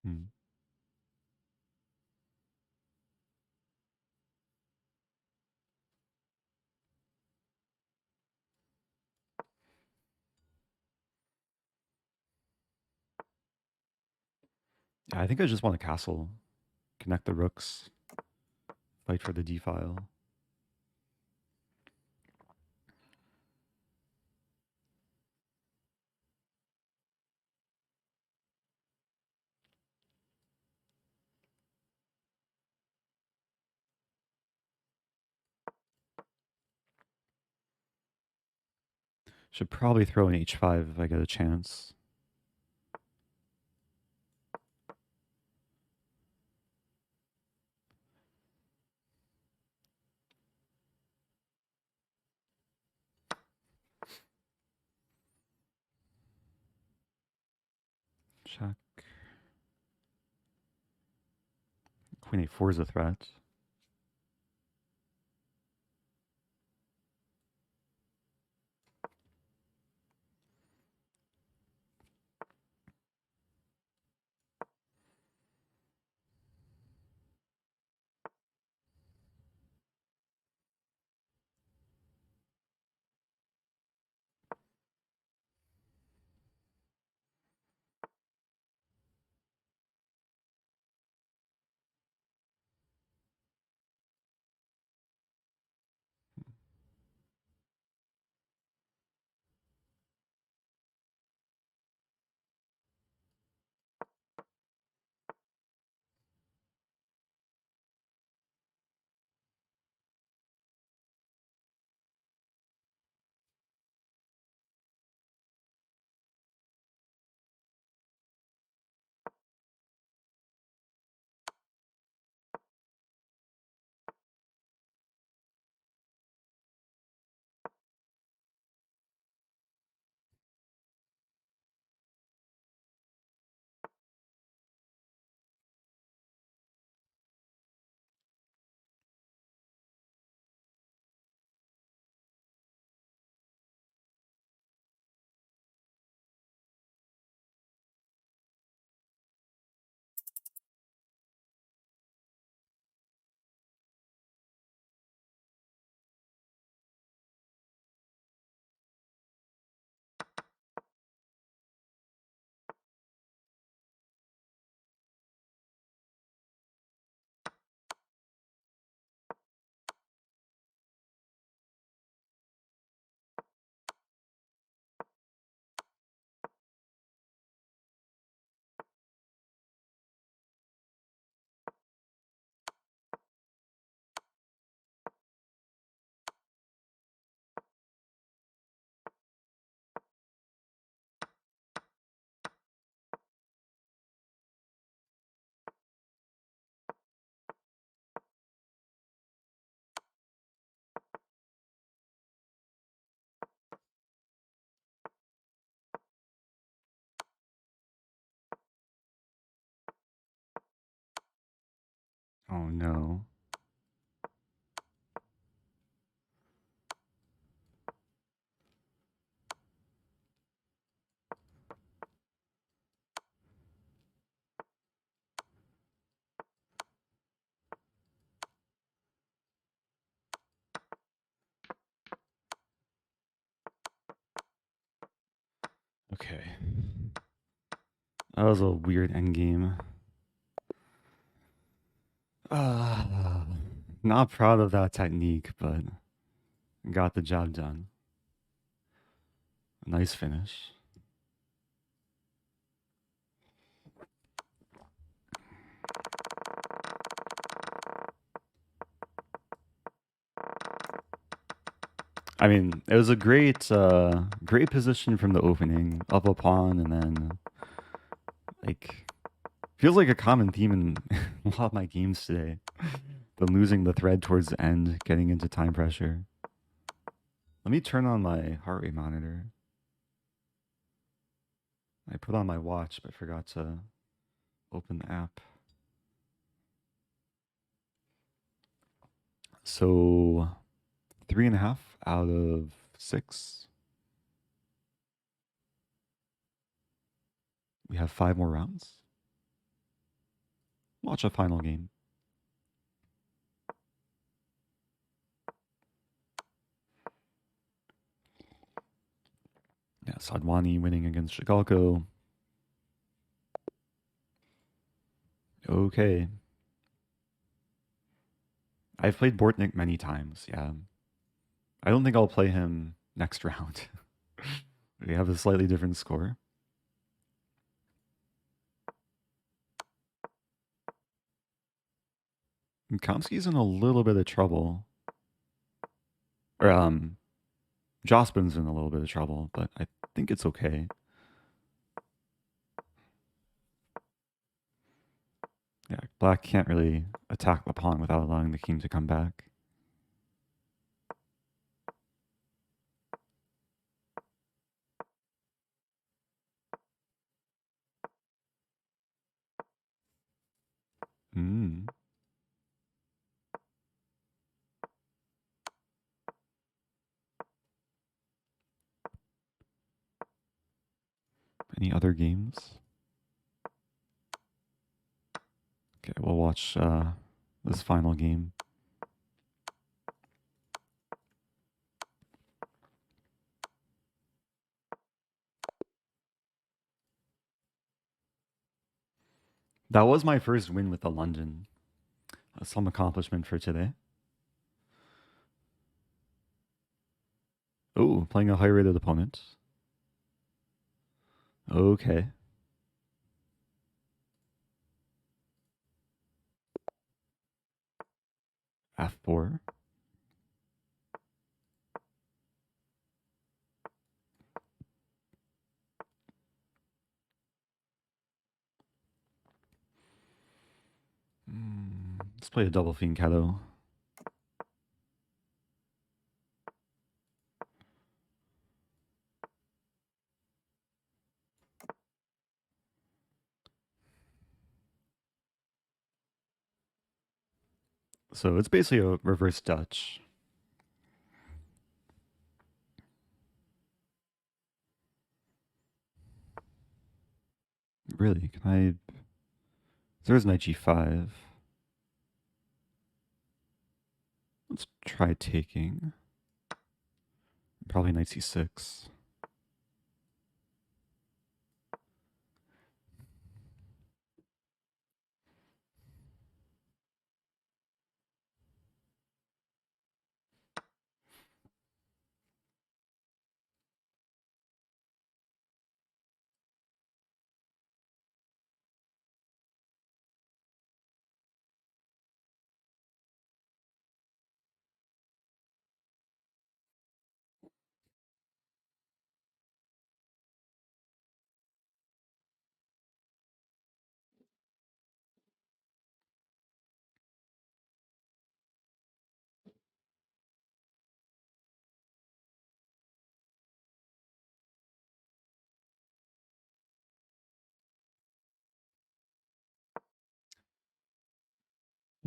Hmm. Yeah, I think I just want a castle. Connect the rooks. Fight for the d file. Should probably throw an h5 if I get a chance. Check. Queen a4 is a threat. Oh no. Okay. That was a weird endgame. Not proud of that technique, but got the job done. Nice finish. I mean, it was a great position from the opening, up a pawn, and then like feels like a common theme in a lot of my games today. The losing the thread towards the end, getting into time pressure. Let me turn on my heart rate monitor. I put on my watch, but forgot to open the app. So 3.5 out of 6. We have 5 more rounds. Watch a final game. Yeah, Sadwani winning against Shigalko. Okay. I've played Bortnik many times, yeah. I don't think I'll play him next round. We have a slightly different score. And Kamsky's in a little bit of trouble. Or, Jospin's in a little bit of trouble, but I think it's okay. Yeah, black can't really attack the pawn without allowing the king to come back. Mm. Any other games? Okay, we'll watch this final game. That was my first win with the London. Some accomplishment for today. Oh, playing a high-rated opponent. Okay. F4. Let's play a double fianchetto. So it's basically a reverse Dutch. Really? Can I? There's knight g5. Let's try taking. Probably knight c6.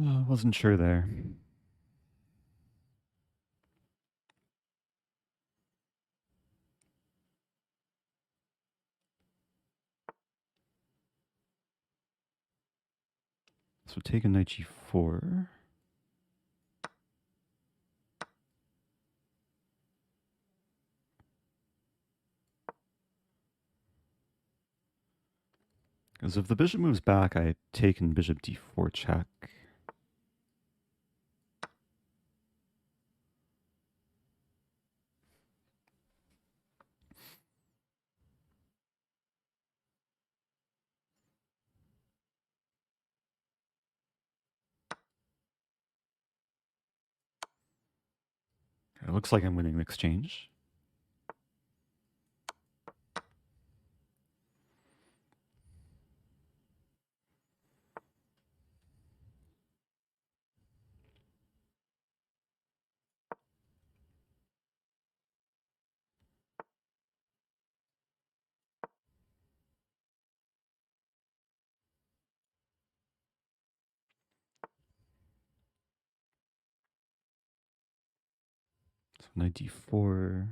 Wasn't sure there. So take a knight g4. Because if the bishop moves back, I take in bishop d4 check. It looks like I'm winning the exchange. So knight d4.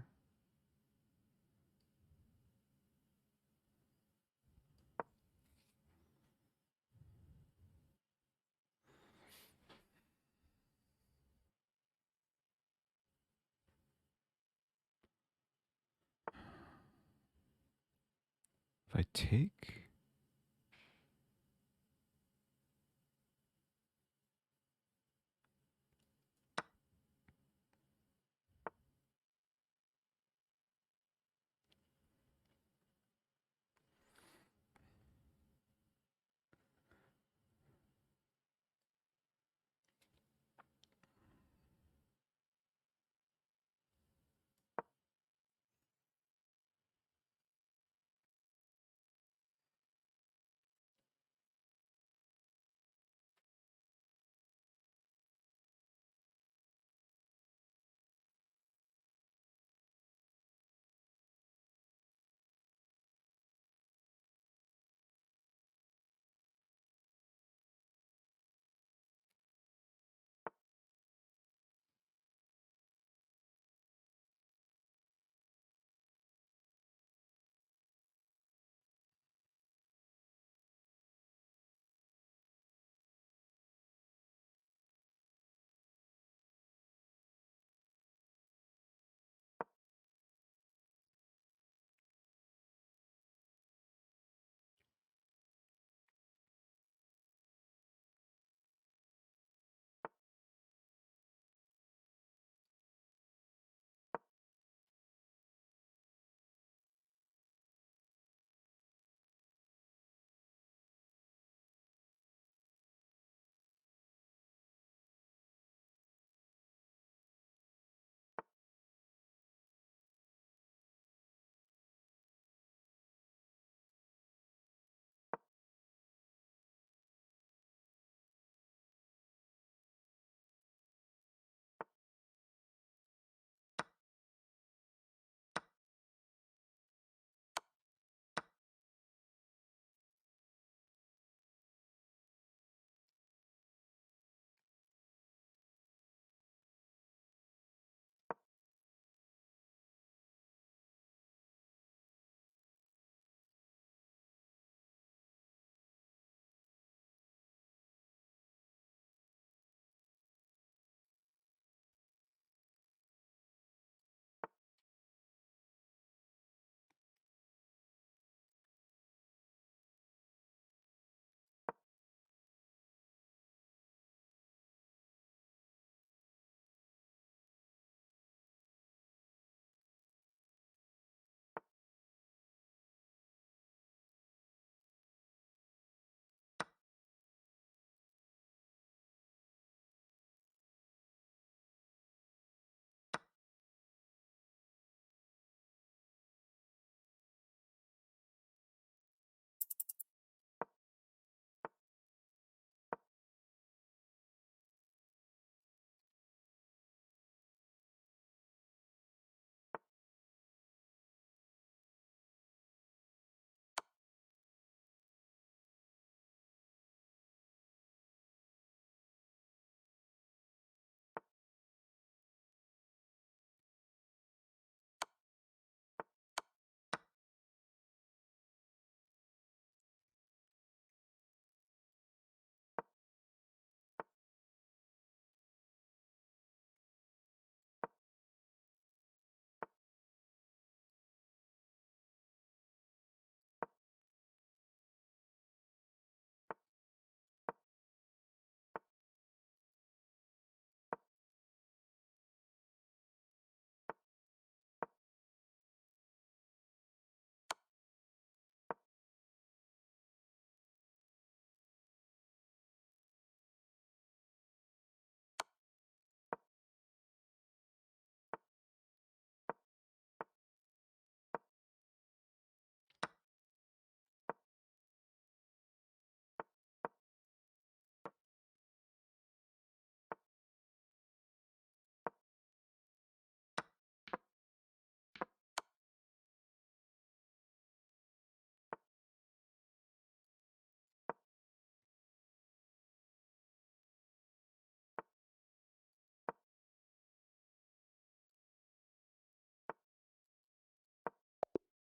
If I take,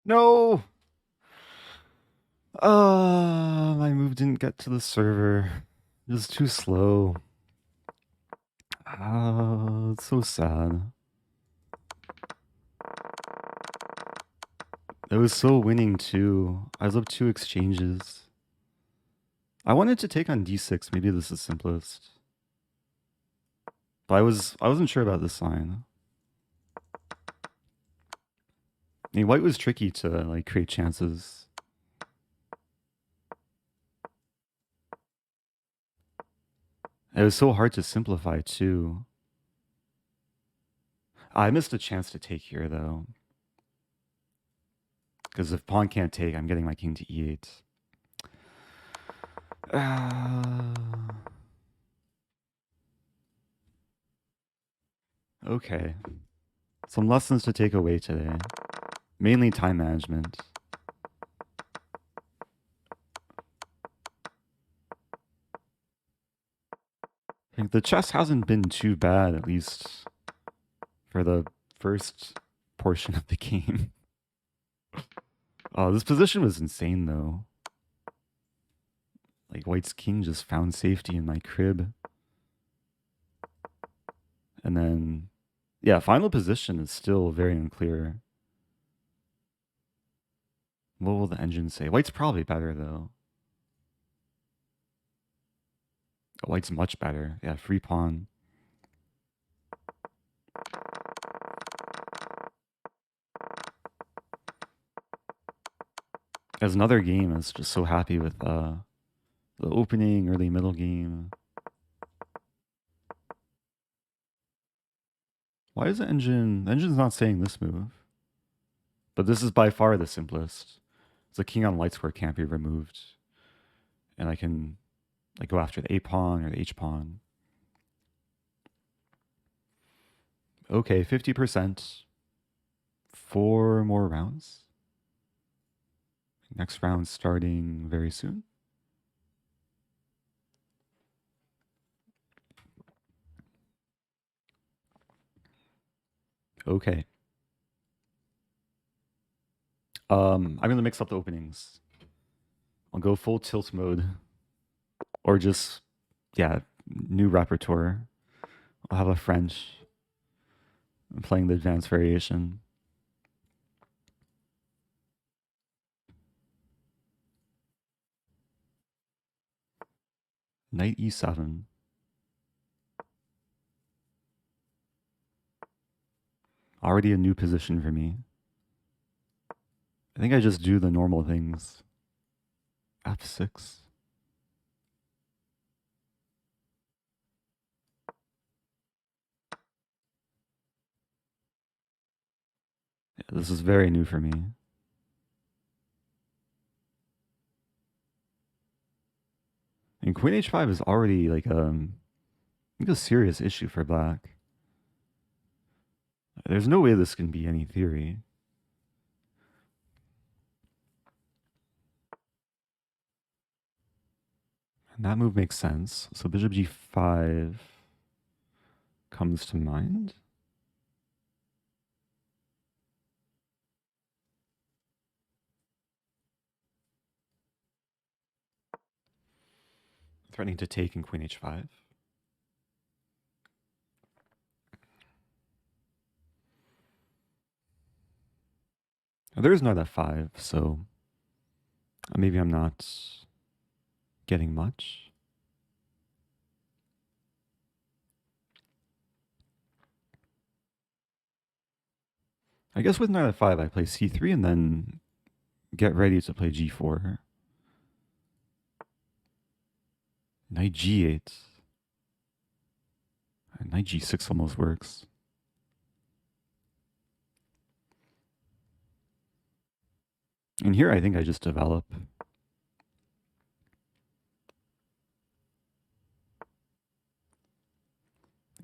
No! My move didn't get to the server. It was too slow. It's so sad. It was so winning too. I was up 2 exchanges. I wanted to take on d6. Maybe this is simplest. But I wasn't sure about this line. I mean, white was tricky to like create chances. It was so hard to simplify too. I missed a chance to take here though. Because if pawn can't take, I'm getting my king to e8. Okay. Some lessons to take away today. Mainly time management. I think the chess hasn't been too bad, at least for the first portion of the game. Oh, this position was insane though. Like white's king just found safety in my crib. And then, yeah, final position is still very unclear. What will the engine say? White's probably better though. Oh, white's much better. Yeah, free pawn. As another game, I was just so happy with the opening, early middle game. Why is the engine's not saying this move? But this is by far the simplest. The king on light square can't be removed. And I can like go after the A pawn or the H pawn. Okay, 50%. 4 more rounds. Next round starting very soon. Okay. I'm gonna mix up the openings. I'll go full tilt mode. Or just, yeah, new repertoire. I'll have a French. I'm playing the advanced variation. Knight e7. Already a new position for me. I think I just do the normal things. F6. Yeah, this is very new for me. And queen h5 is already like I think a serious issue for black. There's no way this can be any theory. And that move makes sense. So bishop g5 comes to mind. Threatening to take in queen h5. Now, there is knight f5, so maybe I'm not getting much. I guess with knight f5, I play c3 and then get ready to play g4. Knight g8. Knight g6 almost works. And here I think I just develop.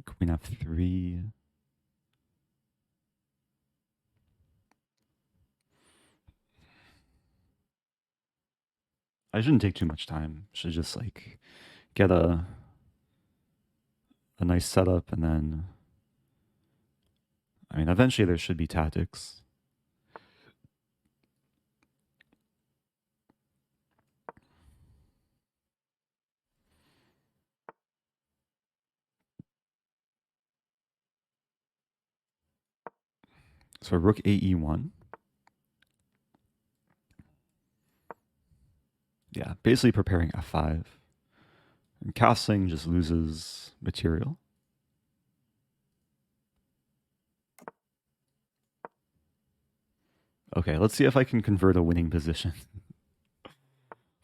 Queen f3. I shouldn't take too much time. Should just like get a nice setup and then I mean eventually there should be tactics. So rook AE1. Yeah, basically preparing F5. And castling just loses material. Okay, let's see if I can convert a winning position.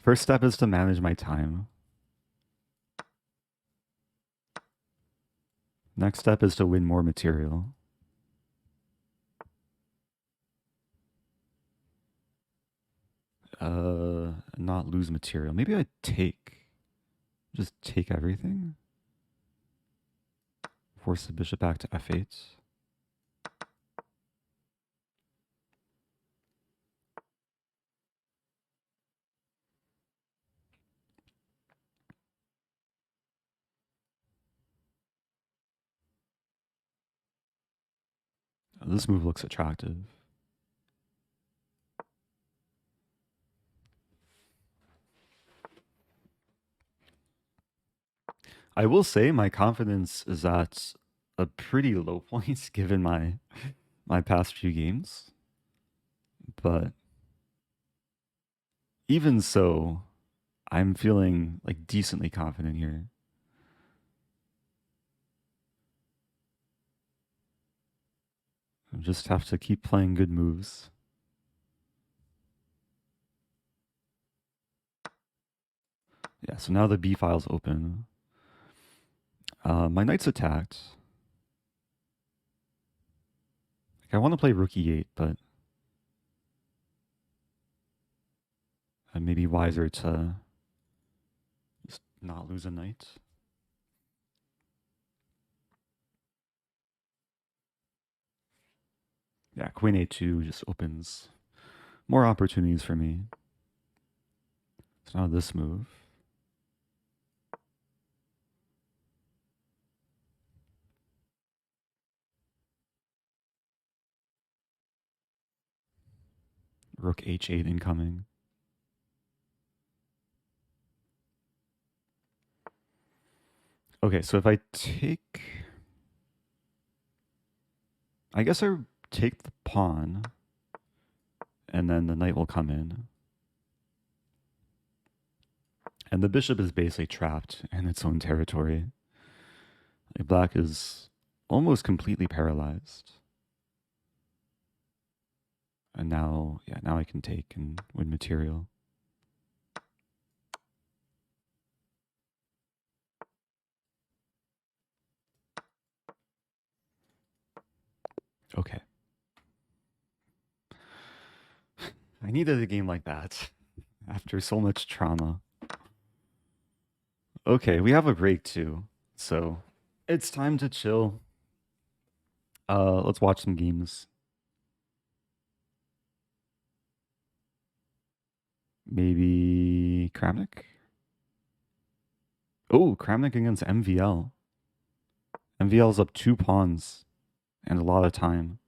First step is to manage my time. Next step is to win more material. Not lose material. Maybe I just take everything. Force the bishop back to F8. This move looks attractive. I will say my confidence is at a pretty low point given my past few games. But even so, I'm feeling like decently confident here. I just have to keep playing good moves. Yeah, so now the B file's open. My knight's attacked. Like, I want to play rook e8, but it may be wiser to just not lose a knight. Yeah, queen a2 just opens more opportunities for me. So now this move. Rook h8 incoming. Okay, so if I take... I guess I take the pawn, and then the knight will come in. And the bishop is basically trapped in its own territory. Like, black is almost completely paralyzed. And now, yeah, now I can take and win material. Okay. I needed a game like that after so much trauma. Okay, we have a break too, so it's time to chill. Let's watch some games. Maybe Kramnik? Oh, Kramnik against MVL. MVL's up 2 pawns and a lot of time.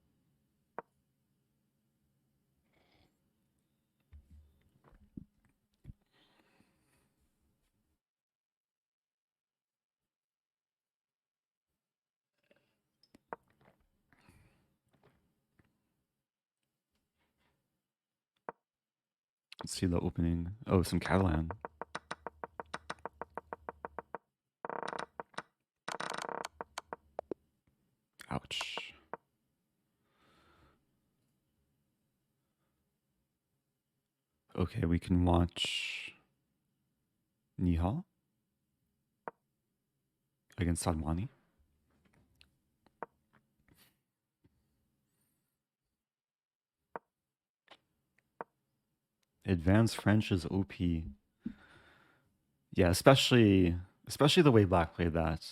Let's see the opening. Oh, some Catalan. Ouch. Okay, we can watch Nihal against Sadwani. Advanced French is OP. Yeah, especially the way black played that.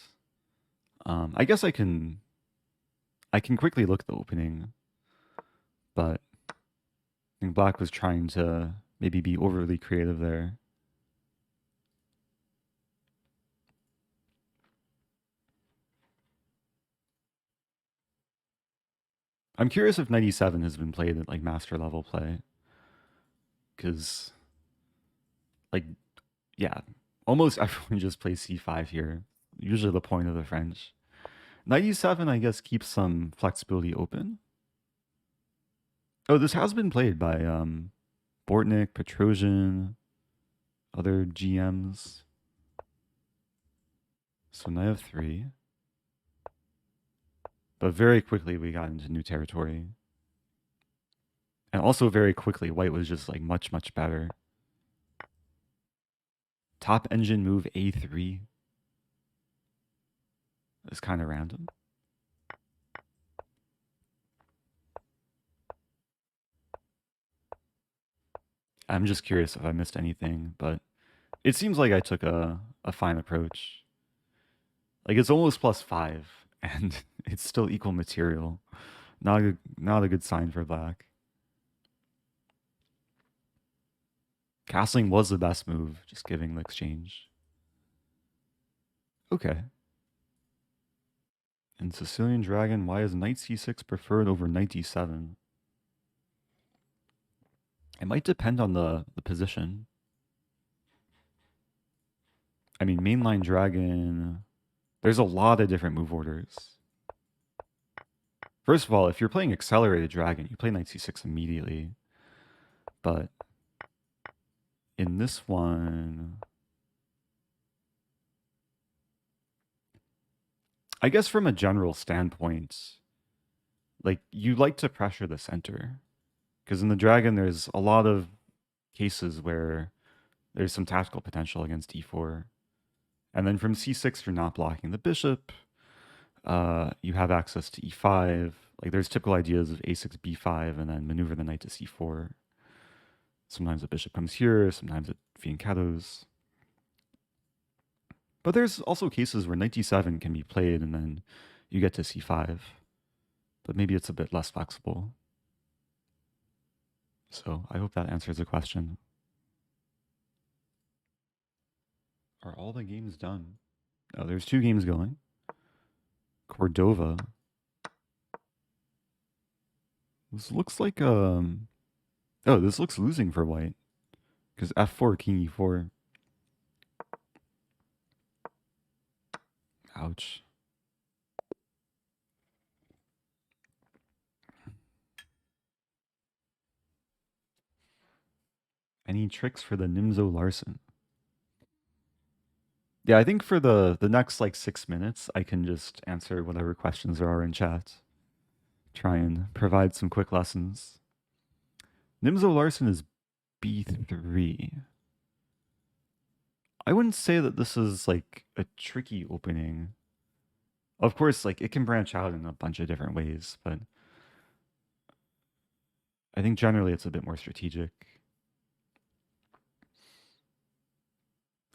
I guess I can quickly look at the opening, but I think black was trying to maybe be overly creative there. I'm curious if 97 has been played at like master level play, because like, yeah, almost everyone just plays c5 here. Usually the point of the French. 97, I guess, keeps some flexibility open. Oh, this has been played by Bortnik, Petrosian, other GMs. So knight of 3. But very quickly we got into new territory. And also very quickly, white was just like much, much better. Top engine move A3. It's kind of random. I'm just curious if I missed anything, but it seems like I took a fine approach. Like it's almost +5, and it's still equal material. Not a good sign for black. Castling was the best move, just giving the exchange. Okay. And Sicilian Dragon, why is knight c6 preferred over knight d7? It might depend on the position. I mean, mainline Dragon, there's a lot of different move orders. First of all, if you're playing Accelerated Dragon, you play knight c6 immediately. But in this one, I guess from a general standpoint, like you like to pressure the center. Because in the Dragon, there's a lot of cases where there's some tactical potential against e4. And then from c6, you're not blocking the bishop. You have access to e5. Like there's typical ideas of a6, b5, and then maneuver the knight to c4. Sometimes the bishop comes here, sometimes it fianchettos. But there's also cases where knight d7 can be played and then you get to c5. But maybe it's a bit less flexible. So I hope that answers the question. Are all the games done? Oh, there's 2 games going. Cordova. This looks like oh, this looks losing for white. Because f4, king e4. Ouch. Any tricks for the Nimzo Larsen? Yeah, I think for the next like 6 minutes, I can just answer whatever questions there are in chat. Try and provide some quick lessons. Nimzo Larsen is b3. I wouldn't say that this is like a tricky opening. Of course, like it can branch out in a bunch of different ways, but I think generally it's a bit more strategic.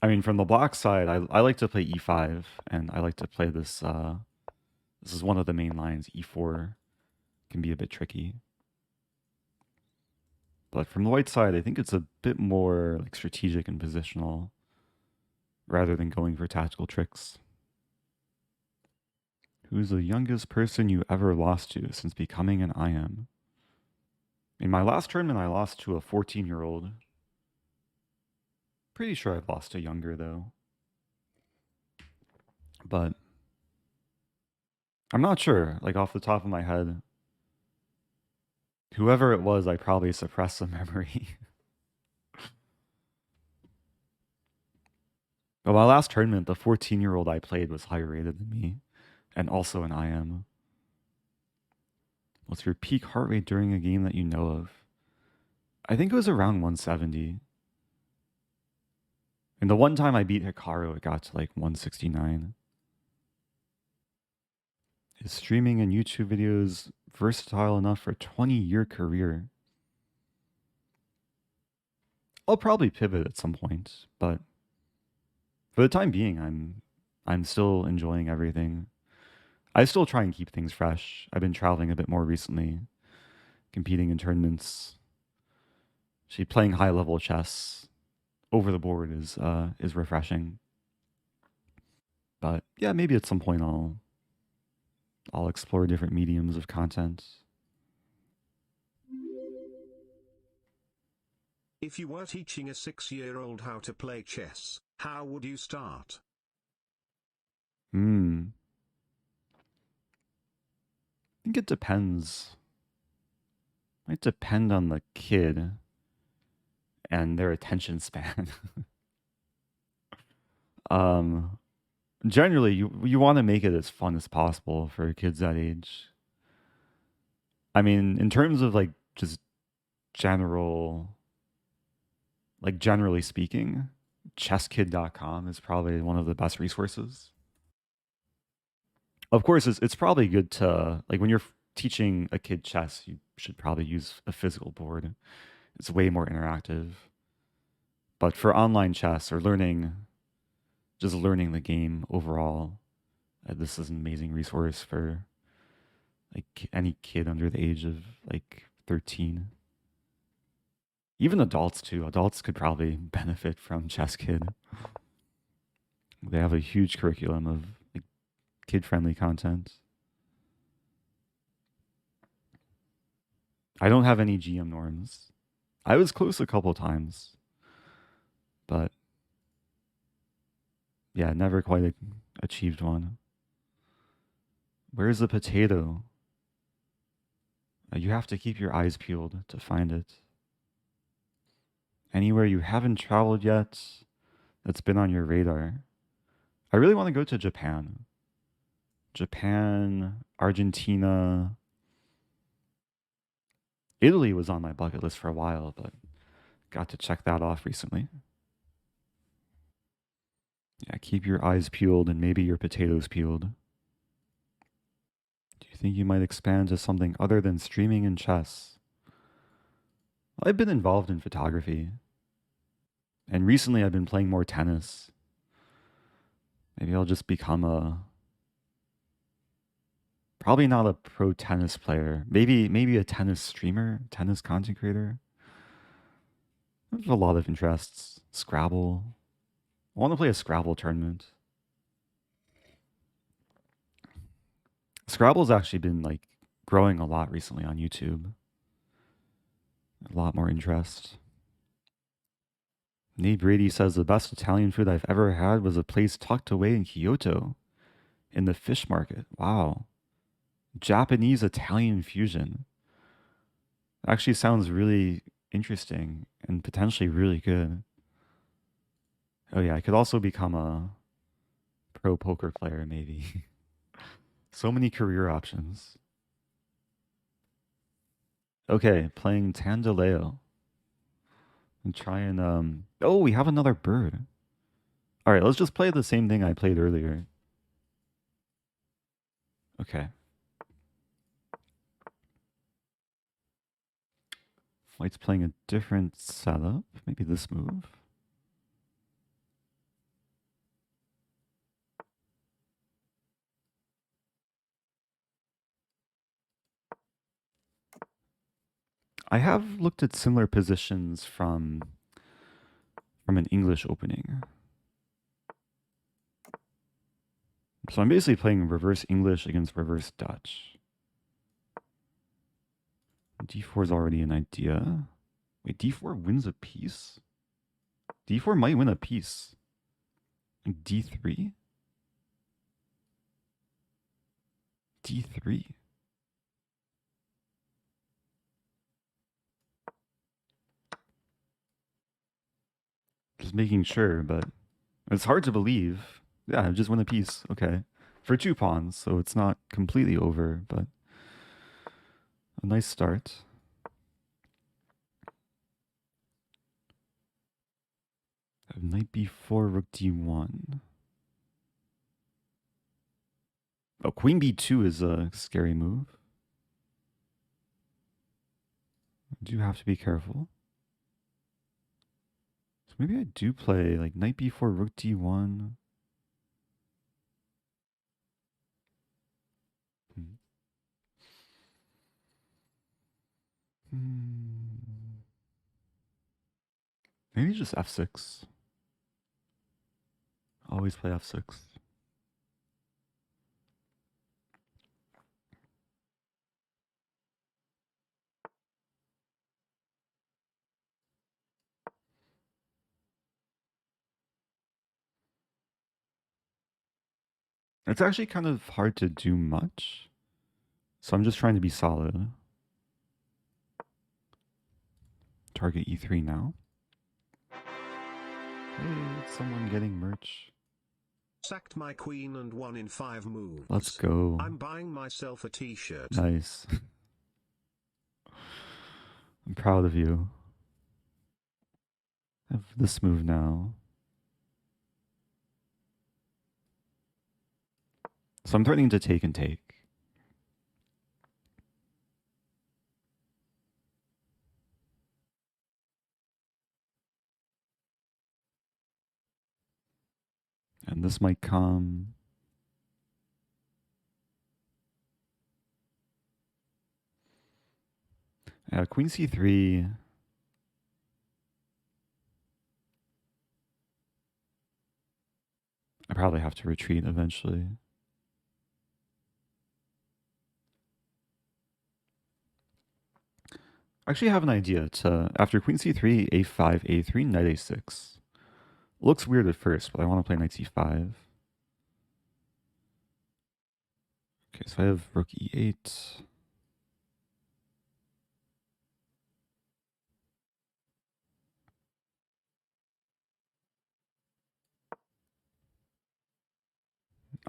I mean, from the black side, I like to play e5, and I like to play this. This is one of the main lines. E4 can be a bit tricky. But from the white side, I think it's a bit more like strategic and positional rather than going for tactical tricks. Who's the youngest person you ever lost to since becoming an IM? In my last tournament, I lost to a 14-year-old. Pretty sure I've lost to younger, though. But I'm not sure, like off the top of my head. Whoever it was, I probably suppressed the memory. But my last tournament, the 14-year-old I played was higher rated than me, and also an IM. What's your peak heart rate during a game that you know of? I think it was around 170. And the one time I beat Hikaru, it got to like 169. Is streaming and YouTube videos versatile enough for a 20-year career? I'll probably pivot at some point, but for the time being, I'm still enjoying everything. I still try and keep things fresh. I've been traveling a bit more recently, competing in tournaments. Actually, playing high-level chess over the board is refreshing. But yeah, maybe at some point I'll explore different mediums of content. If you were teaching a 6-year-old how to play chess, how would you start? I think it depends. Might depend on the kid and their attention span. um, Generally, you want to make it as fun as possible for kids that age. I mean, in terms of like just general, like generally speaking, chesskid.com is probably one of the best resources. Of course, it's probably good to like when you're teaching a kid chess, you should probably use a physical board. It's way more interactive. But for online chess or learning, just learning the game overall, this is an amazing resource for like any kid under the age of like 13. Even adults too. Adults could probably benefit from Chess Kid. They have a huge curriculum of like kid-friendly content. I don't have any GM norms. I was close a couple times, but yeah, never quite achieved one. Where's the potato? You have to keep your eyes peeled to find it. Anywhere you haven't traveled yet that's been on your radar. I really want to go to Japan. Japan, Argentina. Italy was on my bucket list for a while, but got to check that off recently. Yeah, keep your eyes peeled and maybe your potatoes peeled. Do you think you might expand to something other than streaming and chess? I've been involved in photography, and recently I've been playing more tennis. Maybe I'll just become probably not a pro tennis player. Maybe a tennis streamer, tennis content creator. I have a lot of interests. Scrabble. I want to play a Scrabble tournament. Scrabble's actually been like growing a lot recently on YouTube. A lot more interest. Nate Brady says the best Italian food I've ever had was a place tucked away in Kyoto in the fish market. Wow. Japanese Italian fusion. Actually sounds really interesting and potentially really good. Oh yeah, I could also become a pro poker player maybe. So many career options. Okay, playing Tandaleo. And try and oh, we have another bird. All right, let's just play the same thing I played earlier. Okay. White's playing a different setup. Maybe this move. I have looked at similar positions from an English opening. So I'm basically playing reverse English against reverse Dutch. D4 is already an idea. Wait, D4 wins a piece? D4 might win a piece. D3? D3? Just making sure, but it's hard to believe. Yeah, just win a piece. Okay. For 2 pawns, so it's not completely over, but a nice start. Have knight b4, rook d1. Oh, queen b2 is a scary move. I do have to be careful. So maybe I do play like knight b4, rook d1. Hmm. Maybe just f6. Always play f6. It's actually kind of hard to do much. So I'm just trying to be solid. Target e3 now. Hey, it's someone getting merch. Sacked my queen and won in 5 moves. Let's go. I'm buying myself a t-shirt. Nice. I'm proud of you. I have this move now. So I'm threatening to take and take. And this might come. Yeah, queen c3. I probably have to retreat eventually. I actually have an idea to, after queen c3, a5, a3, knight a6. Looks weird at first, but I want to play knight c5. Okay, so I have rook e8.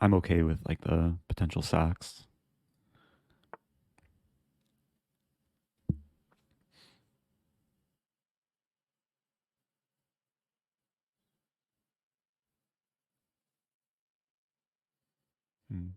I'm okay with like the potential sacks. Hmm.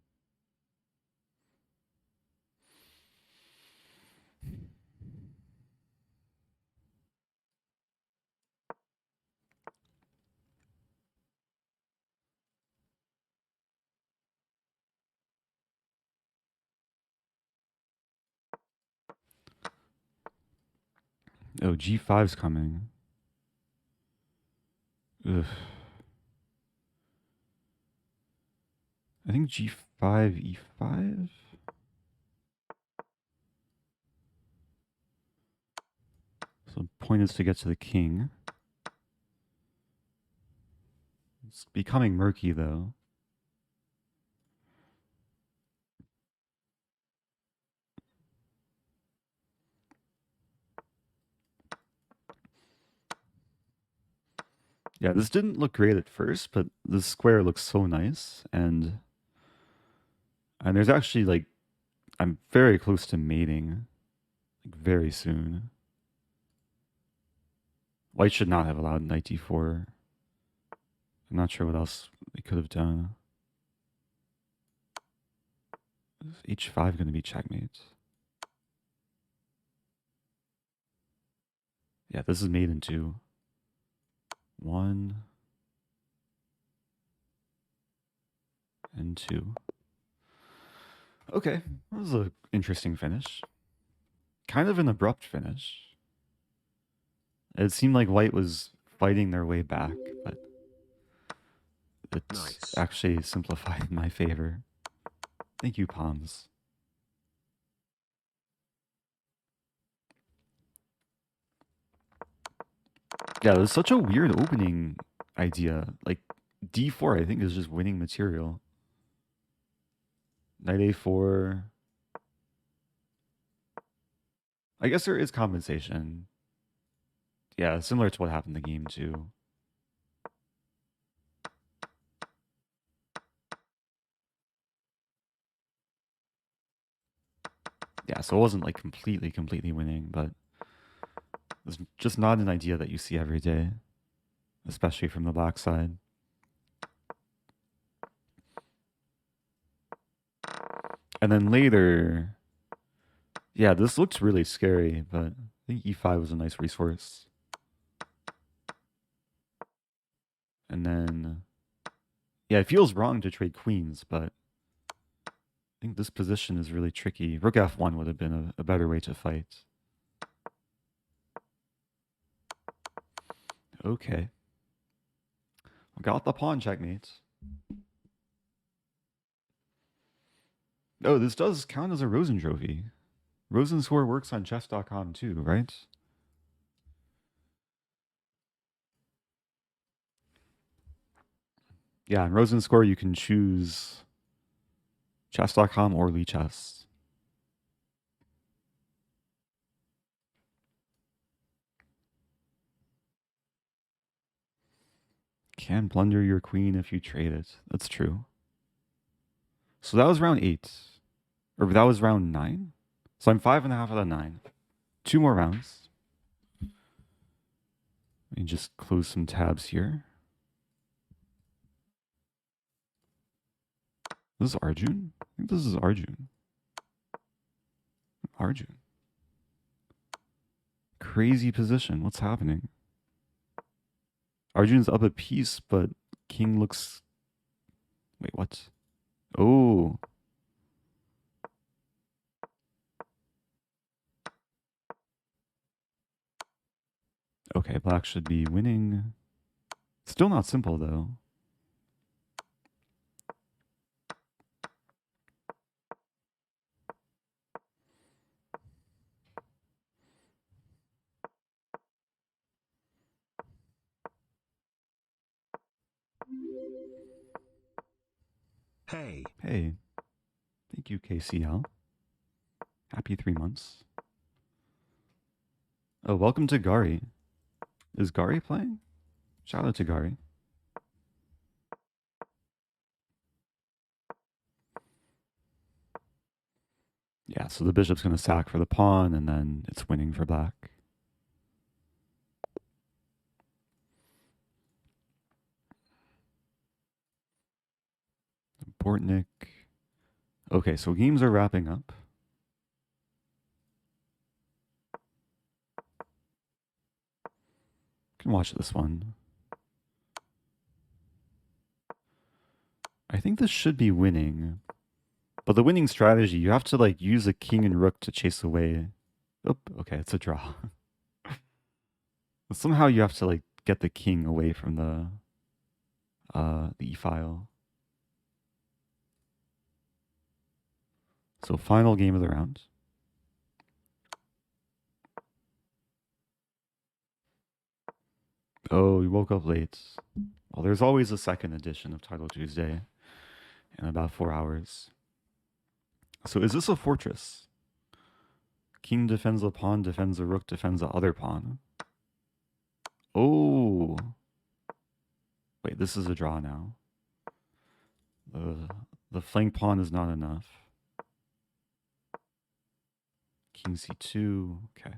Oh, g5's coming. Ugh. I think g5, e5? So the point is to get to the king. It's becoming murky though. Yeah, this didn't look great at first, but the square looks so nice, and there's actually like I'm very close to mating, like very soon. White should not have allowed knight d4. I'm not sure what else they could have done. Is h5 going to be checkmate? Yeah, this is mate in 2. 1 and 2. Okay, that was an interesting finish. Kind of an abrupt finish. It seemed like white was fighting their way back, but it's Nice. actually simplified in my favor. Thank you, Palms. Yeah, it was such a weird opening idea. Like, d4, I think, is just winning material. Knight a4. I guess there is compensation. Yeah, similar to what happened in the game, too. Yeah, so it wasn't like completely winning, but it's just not an idea that you see every day, especially from the black side. And then later, yeah, this looks really scary, but I think e5 was a nice resource. And then, yeah, it feels wrong to trade queens, but I think this position is really tricky. Rook f1 would have been a better way to fight. Okay. Got the pawn checkmate. Oh, this does count as a Rosen trophy. Rosen score works on chess.com too, right? Yeah, in Rosen score you can choose chess.com or Lichess. Can plunder your queen if you trade it. That's true. So that was round 8. Or that was round 9. So I'm 5.5 out of 9. 2 more rounds. Let me just close some tabs here. This is Arjun? I think this is Arjun. Arjun. Crazy position. What's happening? Arjun's up a piece, but king looks... Wait, what? Oh. Okay, black should be winning. Still not simple, though. Hey. Hey. Thank you, KCL. Happy 3 months. Oh, welcome to Gary. Is Gary playing? Shout out to Gary. Yeah, so the bishop's going to sack for the pawn, and then it's winning for black. Bortnik. Okay, so games are wrapping up. Can watch this one. I think this should be winning. But the winning strategy, you have to like use a king and rook to chase away. Oh, okay, it's a draw. Somehow you have to like get the king away from the e-file. So final game of the round. Oh, you woke up late. Well, there's always a second edition of Title Tuesday in about 4 hours. So is this a fortress? King defends a pawn, defends a rook, defends the other pawn. Oh. Wait, this is a draw now. The flank pawn is not enough. King c2. Okay.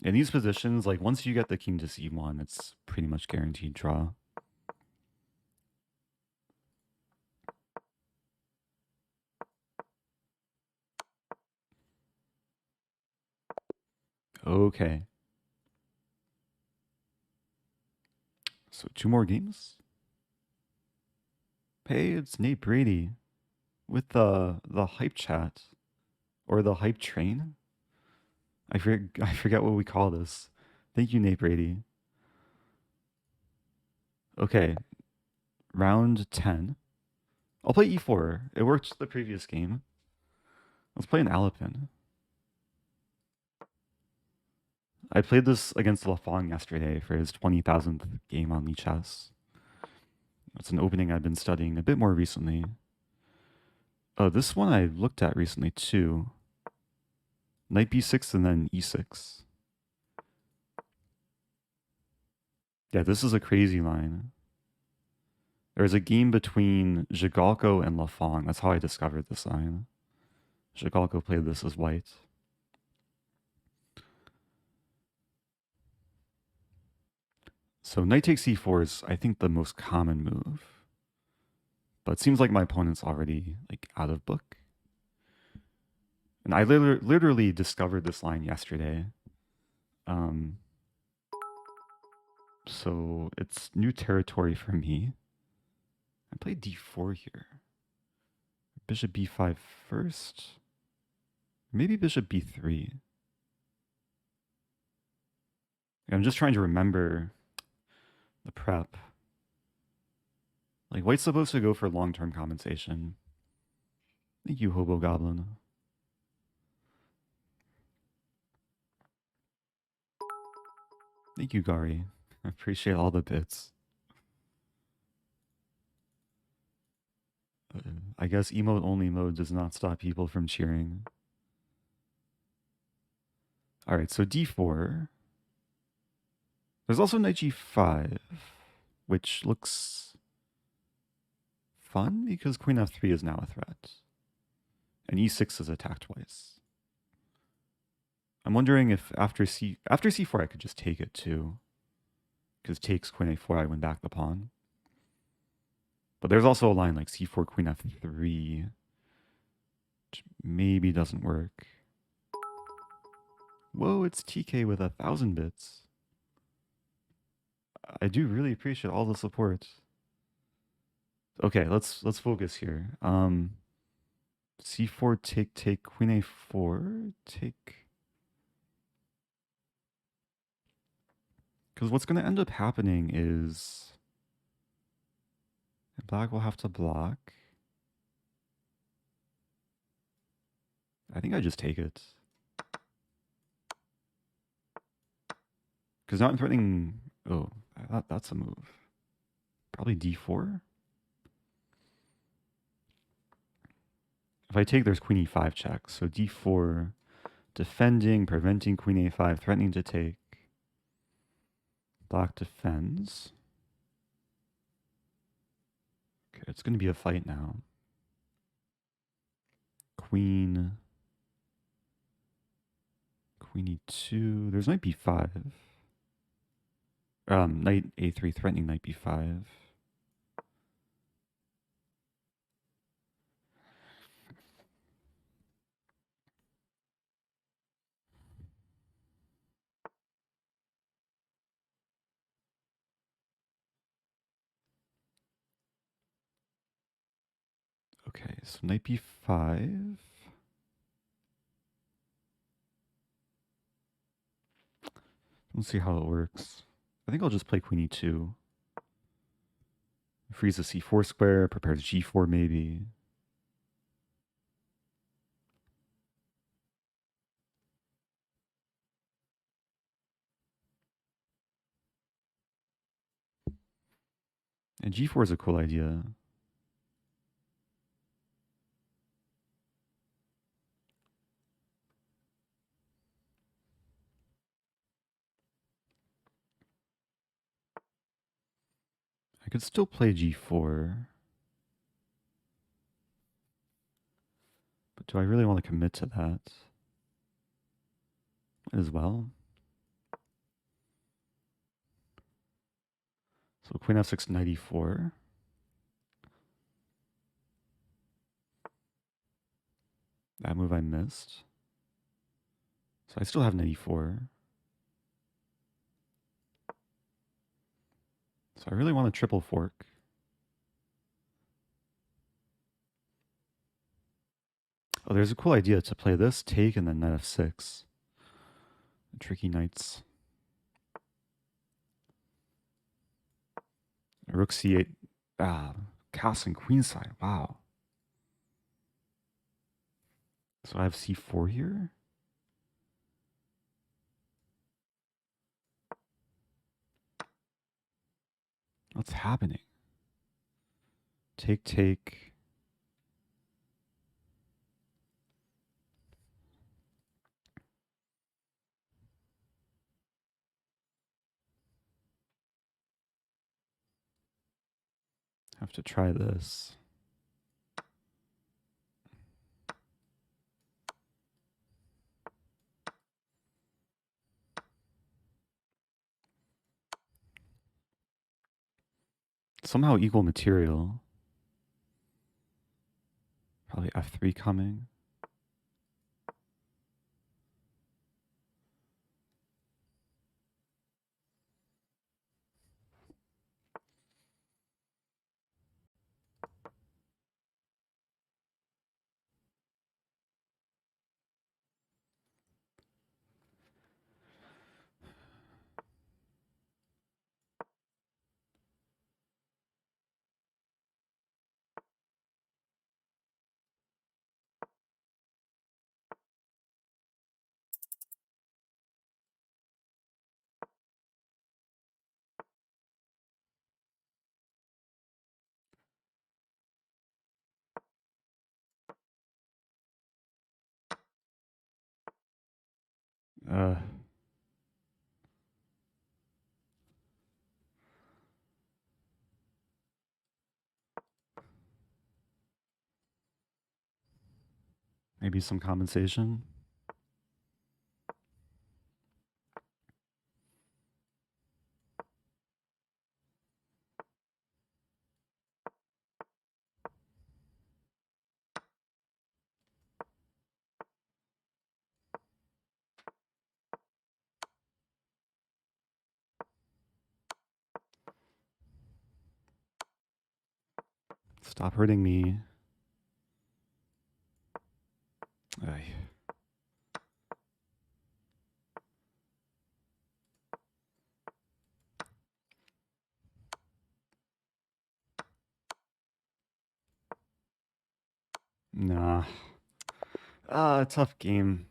In these positions, like once you get the king to c1, it's pretty much guaranteed draw. Okay. So 2 more games. Hey, it's Nate Brady with the hype chat or the hype train. I forget what we call this. Thank you, Nate Brady. Okay, round 10. I'll play e4. It worked the previous game. Let's play an Alapin. I played this against Lafong yesterday for his 20,000th game on Lichess. It's an opening I've been studying a bit more recently. Oh, this one I looked at recently too. Knight b6 and then e6. Yeah, this is a crazy line. There's a game between Zhigalko and Lafong. That's how I discovered this line. Zhigalko played this as white. So knight takes e4 is, I think, the most common move. But it seems like my opponent's already like out of book. And I literally discovered this line yesterday. So it's new territory for me. I played d4 here. Bishop b5 first. Maybe bishop b3. I'm just trying to remember the prep. Like, white's supposed to go for long-term compensation. Thank you, Hobo Goblin. Thank you, Gary. I appreciate all the bits. I guess emote-only mode does not stop people from cheering. All right, so d4. There's also knight g5, which looks fun because queen f3 is now a threat. And e6 is attacked twice. I'm wondering if after c4 I could just take it too. Because takes queen a4, I win back the pawn. But there's also a line like c4, queen f3, which maybe doesn't work. Whoa, it's TK with 1,000 bits. I do really appreciate all the support. Okay, let's focus here. C4 take queen a4 take. Because what's going to end up happening is black will have to block. I think I just take it. Because now I'm threatening. Oh, that's a move. Probably d4. If I take, there's queen e5 check. So d4, defending, preventing queen a5, threatening to take. Black defends. Okay, it's going to be a fight now. Queen e2. There's knight b5. Knight a3, threatening knight b5. Okay, so knight b5. Let's see how it works. I think I'll just play queen e2. Frees the c4 square, prepares g4 maybe. And g4 is a cool idea. I could still play g4. But do I really want to commit to that as well? So queen f6, knight e4. That move I missed. So I still have knight e4. So I really want a triple fork. Oh, there's a cool idea to play this, take, and then knight f6. Tricky knights. Rook c8. Castling queenside. Wow. So I have c4 here. What's happening? Take, take. Have to try this. Somehow equal material. Probably f3 coming. Uh, maybe some compensation. Stop hurting me. Ay. Nah. Tough game.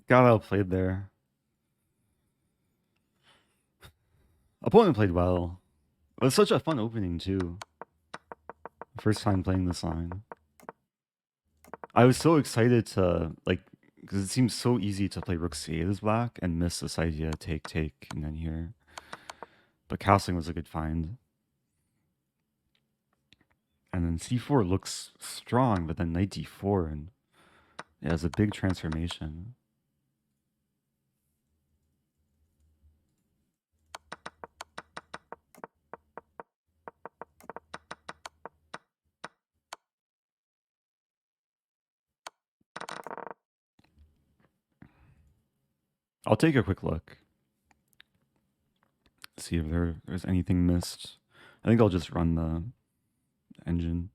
Got outplayed there. Opponent played well. It was such a fun opening too. First time playing this line. I was so excited to like because it seems so easy to play rook c8 as black and miss this idea take and then here. But castling was a good find. And then c4 looks strong, but then knight d4 and it has a big transformation. I'll take a quick look. See if there's anything missed. I think I'll just run the engine.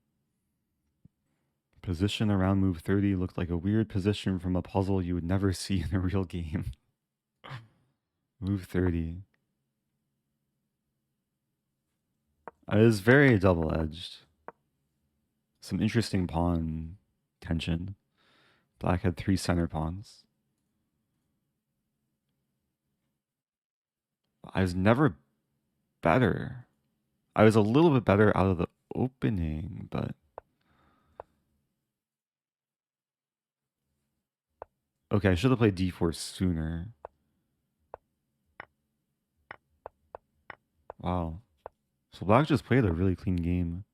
Position around move 30 looked like a weird position from a puzzle you would never see in a real game. Move 30. It is very double-edged. Some interesting pawn tension. Black had 3 center pawns. I was never better. I was a little bit better out of the opening, but... Okay, I should have played d4 sooner. Wow. So black just played a really clean game.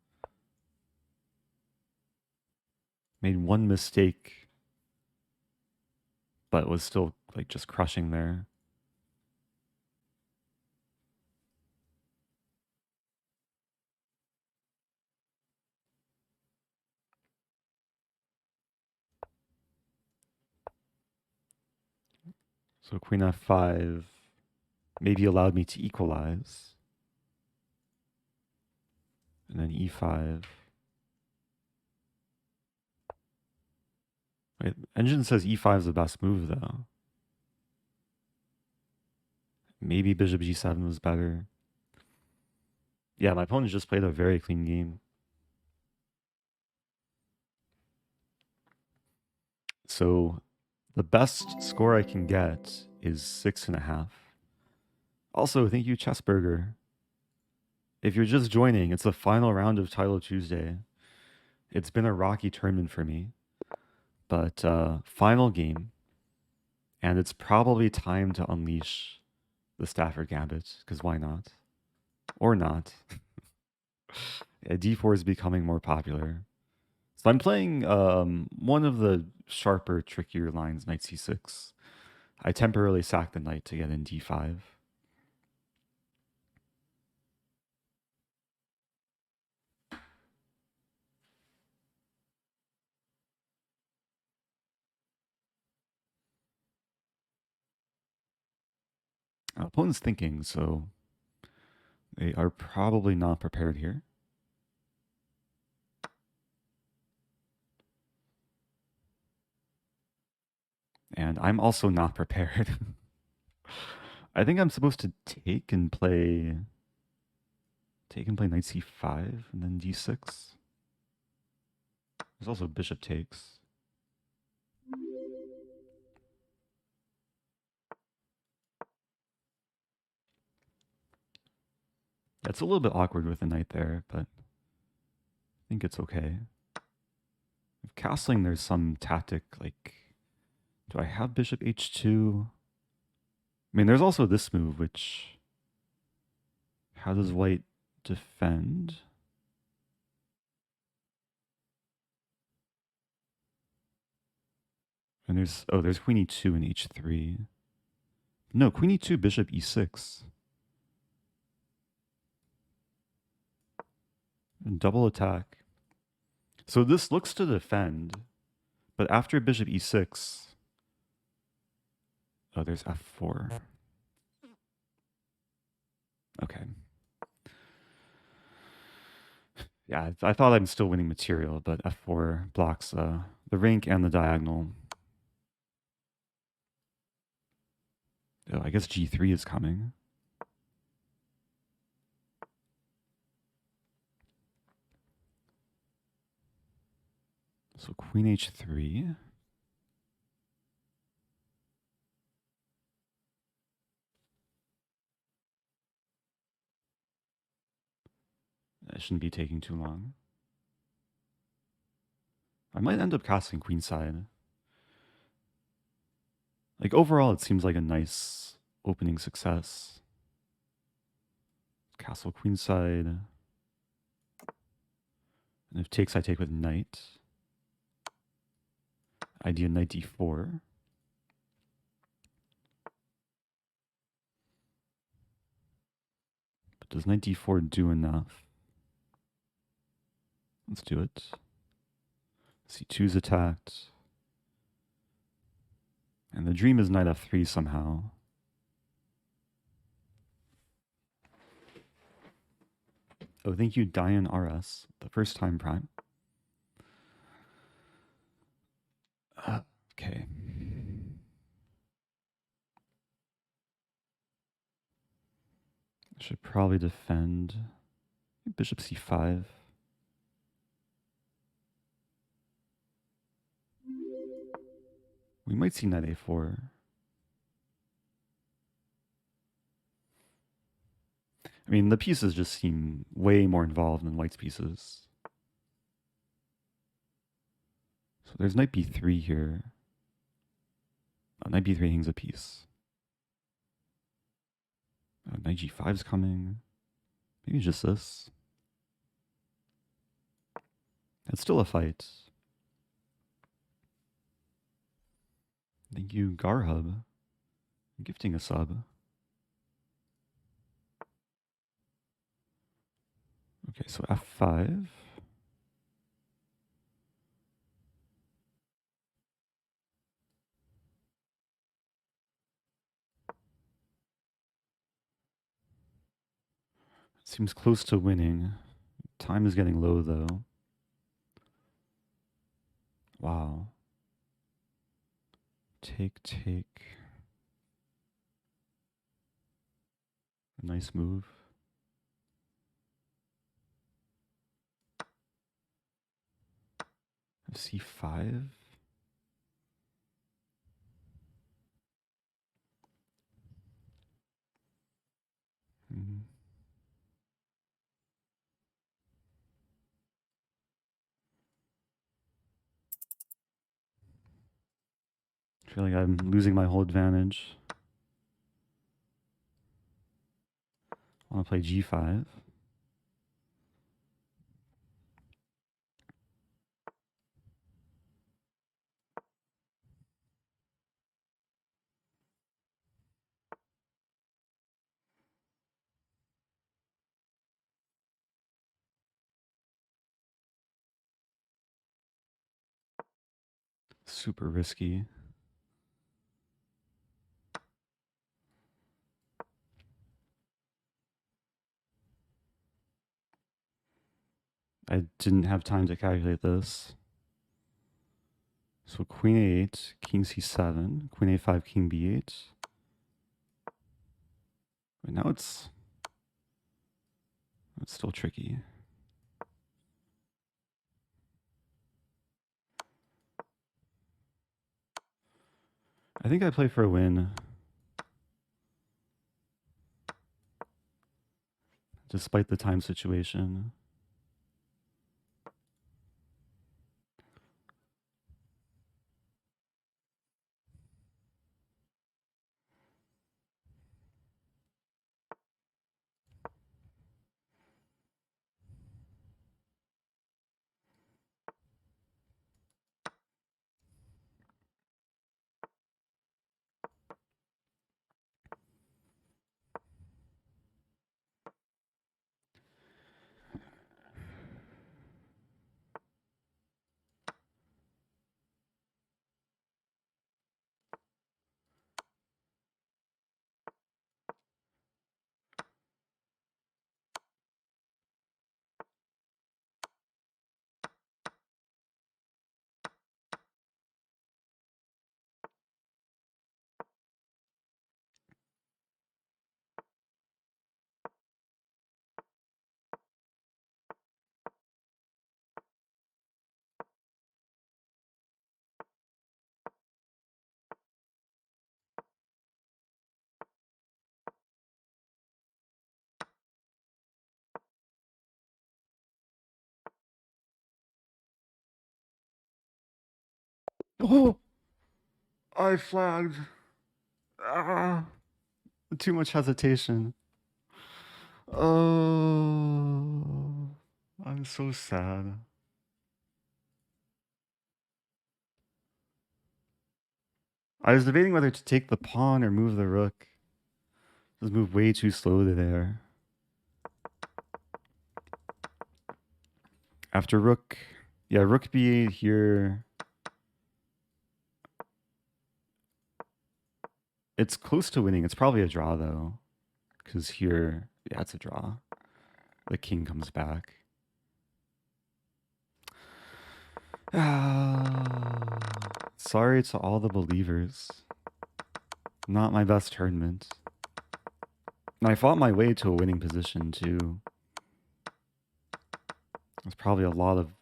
Made one mistake, but was still like just crushing there. So queen f5 maybe allowed me to equalize. And then e5. Wait, engine says e5 is the best move though. Maybe bishop g7 was better. Yeah, my opponent just played a very clean game. So the best score I can get is 6.5. Also, thank you, Chessburger. If you're just joining, it's the final round of Tylo Tuesday. It's been a rocky tournament for me, but final game, and it's probably time to unleash the Stafford Gambit, because why not? Or not. Yeah, d4 is becoming more popular. So I'm playing one of the sharper, trickier lines, knight c6. I temporarily sack the knight to get in d5. Opponent's thinking, so they are probably not prepared here. And I'm also not prepared. I think I'm supposed to take and play knight c5 and then d6. There's also bishop takes. It's a little bit awkward with the knight there, but I think it's okay. With castling, there's some tactic like, do I have bishop h2? I mean, there's also this move, which... How does white defend? And there's queen e2 and h3. No, queen e2, bishop e6. And double attack. So this looks to defend, but after bishop e6... Oh, there's f4. Okay. Yeah, I thought I'm still winning material, but f4 blocks the rank and the diagonal. Oh, I guess g3 is coming. So queen h3. That shouldn't be taking too long. I might end up casting queenside. Like overall, it seems like a nice opening success. Castle queenside. And if takes, I take with knight. Idea knight d4. But does knight d4 do enough? Let's do it. c2's attacked. And the dream is knight f3 somehow. Oh, thank you, Diane RS, the first time prime. Okay. I should probably defend. Bishop c5. We might see knight a4. I mean, the pieces just seem way more involved than white's pieces. So there's knight b3 here. Knight b3 hangs a piece. Knight g5 is coming. Maybe just this. It's still a fight. Thank you, Garhub, gifting a sub. Okay, so f5. Seems close to winning. Time is getting low, though. Wow. Take, take. A nice move. c5. I feel like I'm losing my whole advantage. I want to play g5. Super risky. I didn't have time to calculate this. So queen a8, king c7, queen a5, king b8. But now it's still tricky. I think I play for a win. Despite the time situation. Oh, I flagged. Ah, too much hesitation. Oh, I'm so sad. I was debating whether to take the pawn or move the rook. Just move way too slowly there. After rook, yeah, rook b8 here. It's close to winning. It's probably a draw though, because here, yeah, it's a draw. The king comes back. Sorry to all the believers. Not my best tournament. And I fought my way to a winning position too. There's probably a lot of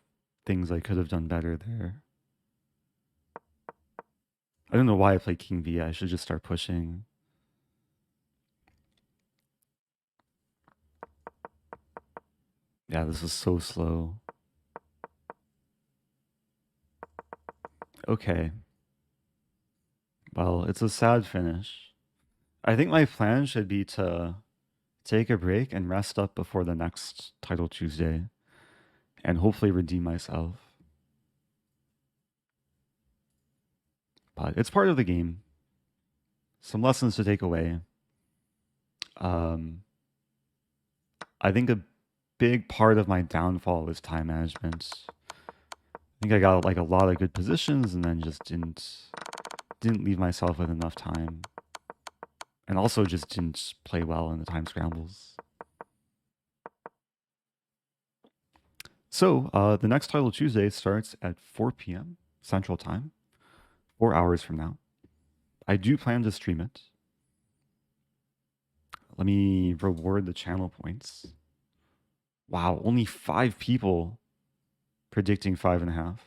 things I could have done better there. I don't know why I played king b. I should just start pushing. Yeah, this is so slow. Okay. Well, it's a sad finish. I think my plan should be to take a break and rest up before the next Title Tuesday and hopefully redeem myself. But it's part of the game. Some lessons to take away. I think a big part of my downfall was time management. I think I got like a lot of good positions and then just didn't leave myself with enough time. And also just didn't play well in the time scrambles. So the next Title Tuesday starts at 4 p.m. Central Time, 4 hours from now. I do plan to stream it. Let me reward the channel points. Wow, only 5 people predicting 5.5.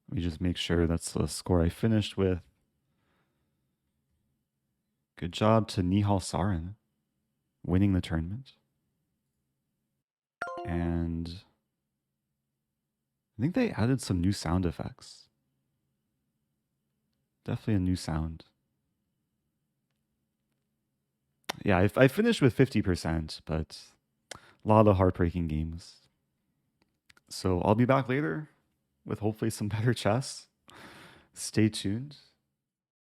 Let me just make sure that's the score I finished with. Good job to Nihal Sarin winning the tournament. And I think they added some new sound effects. Definitely a new sound. Yeah, I finished with 50%, but a lot of heartbreaking games. So I'll be back later with hopefully some better chess. Stay tuned.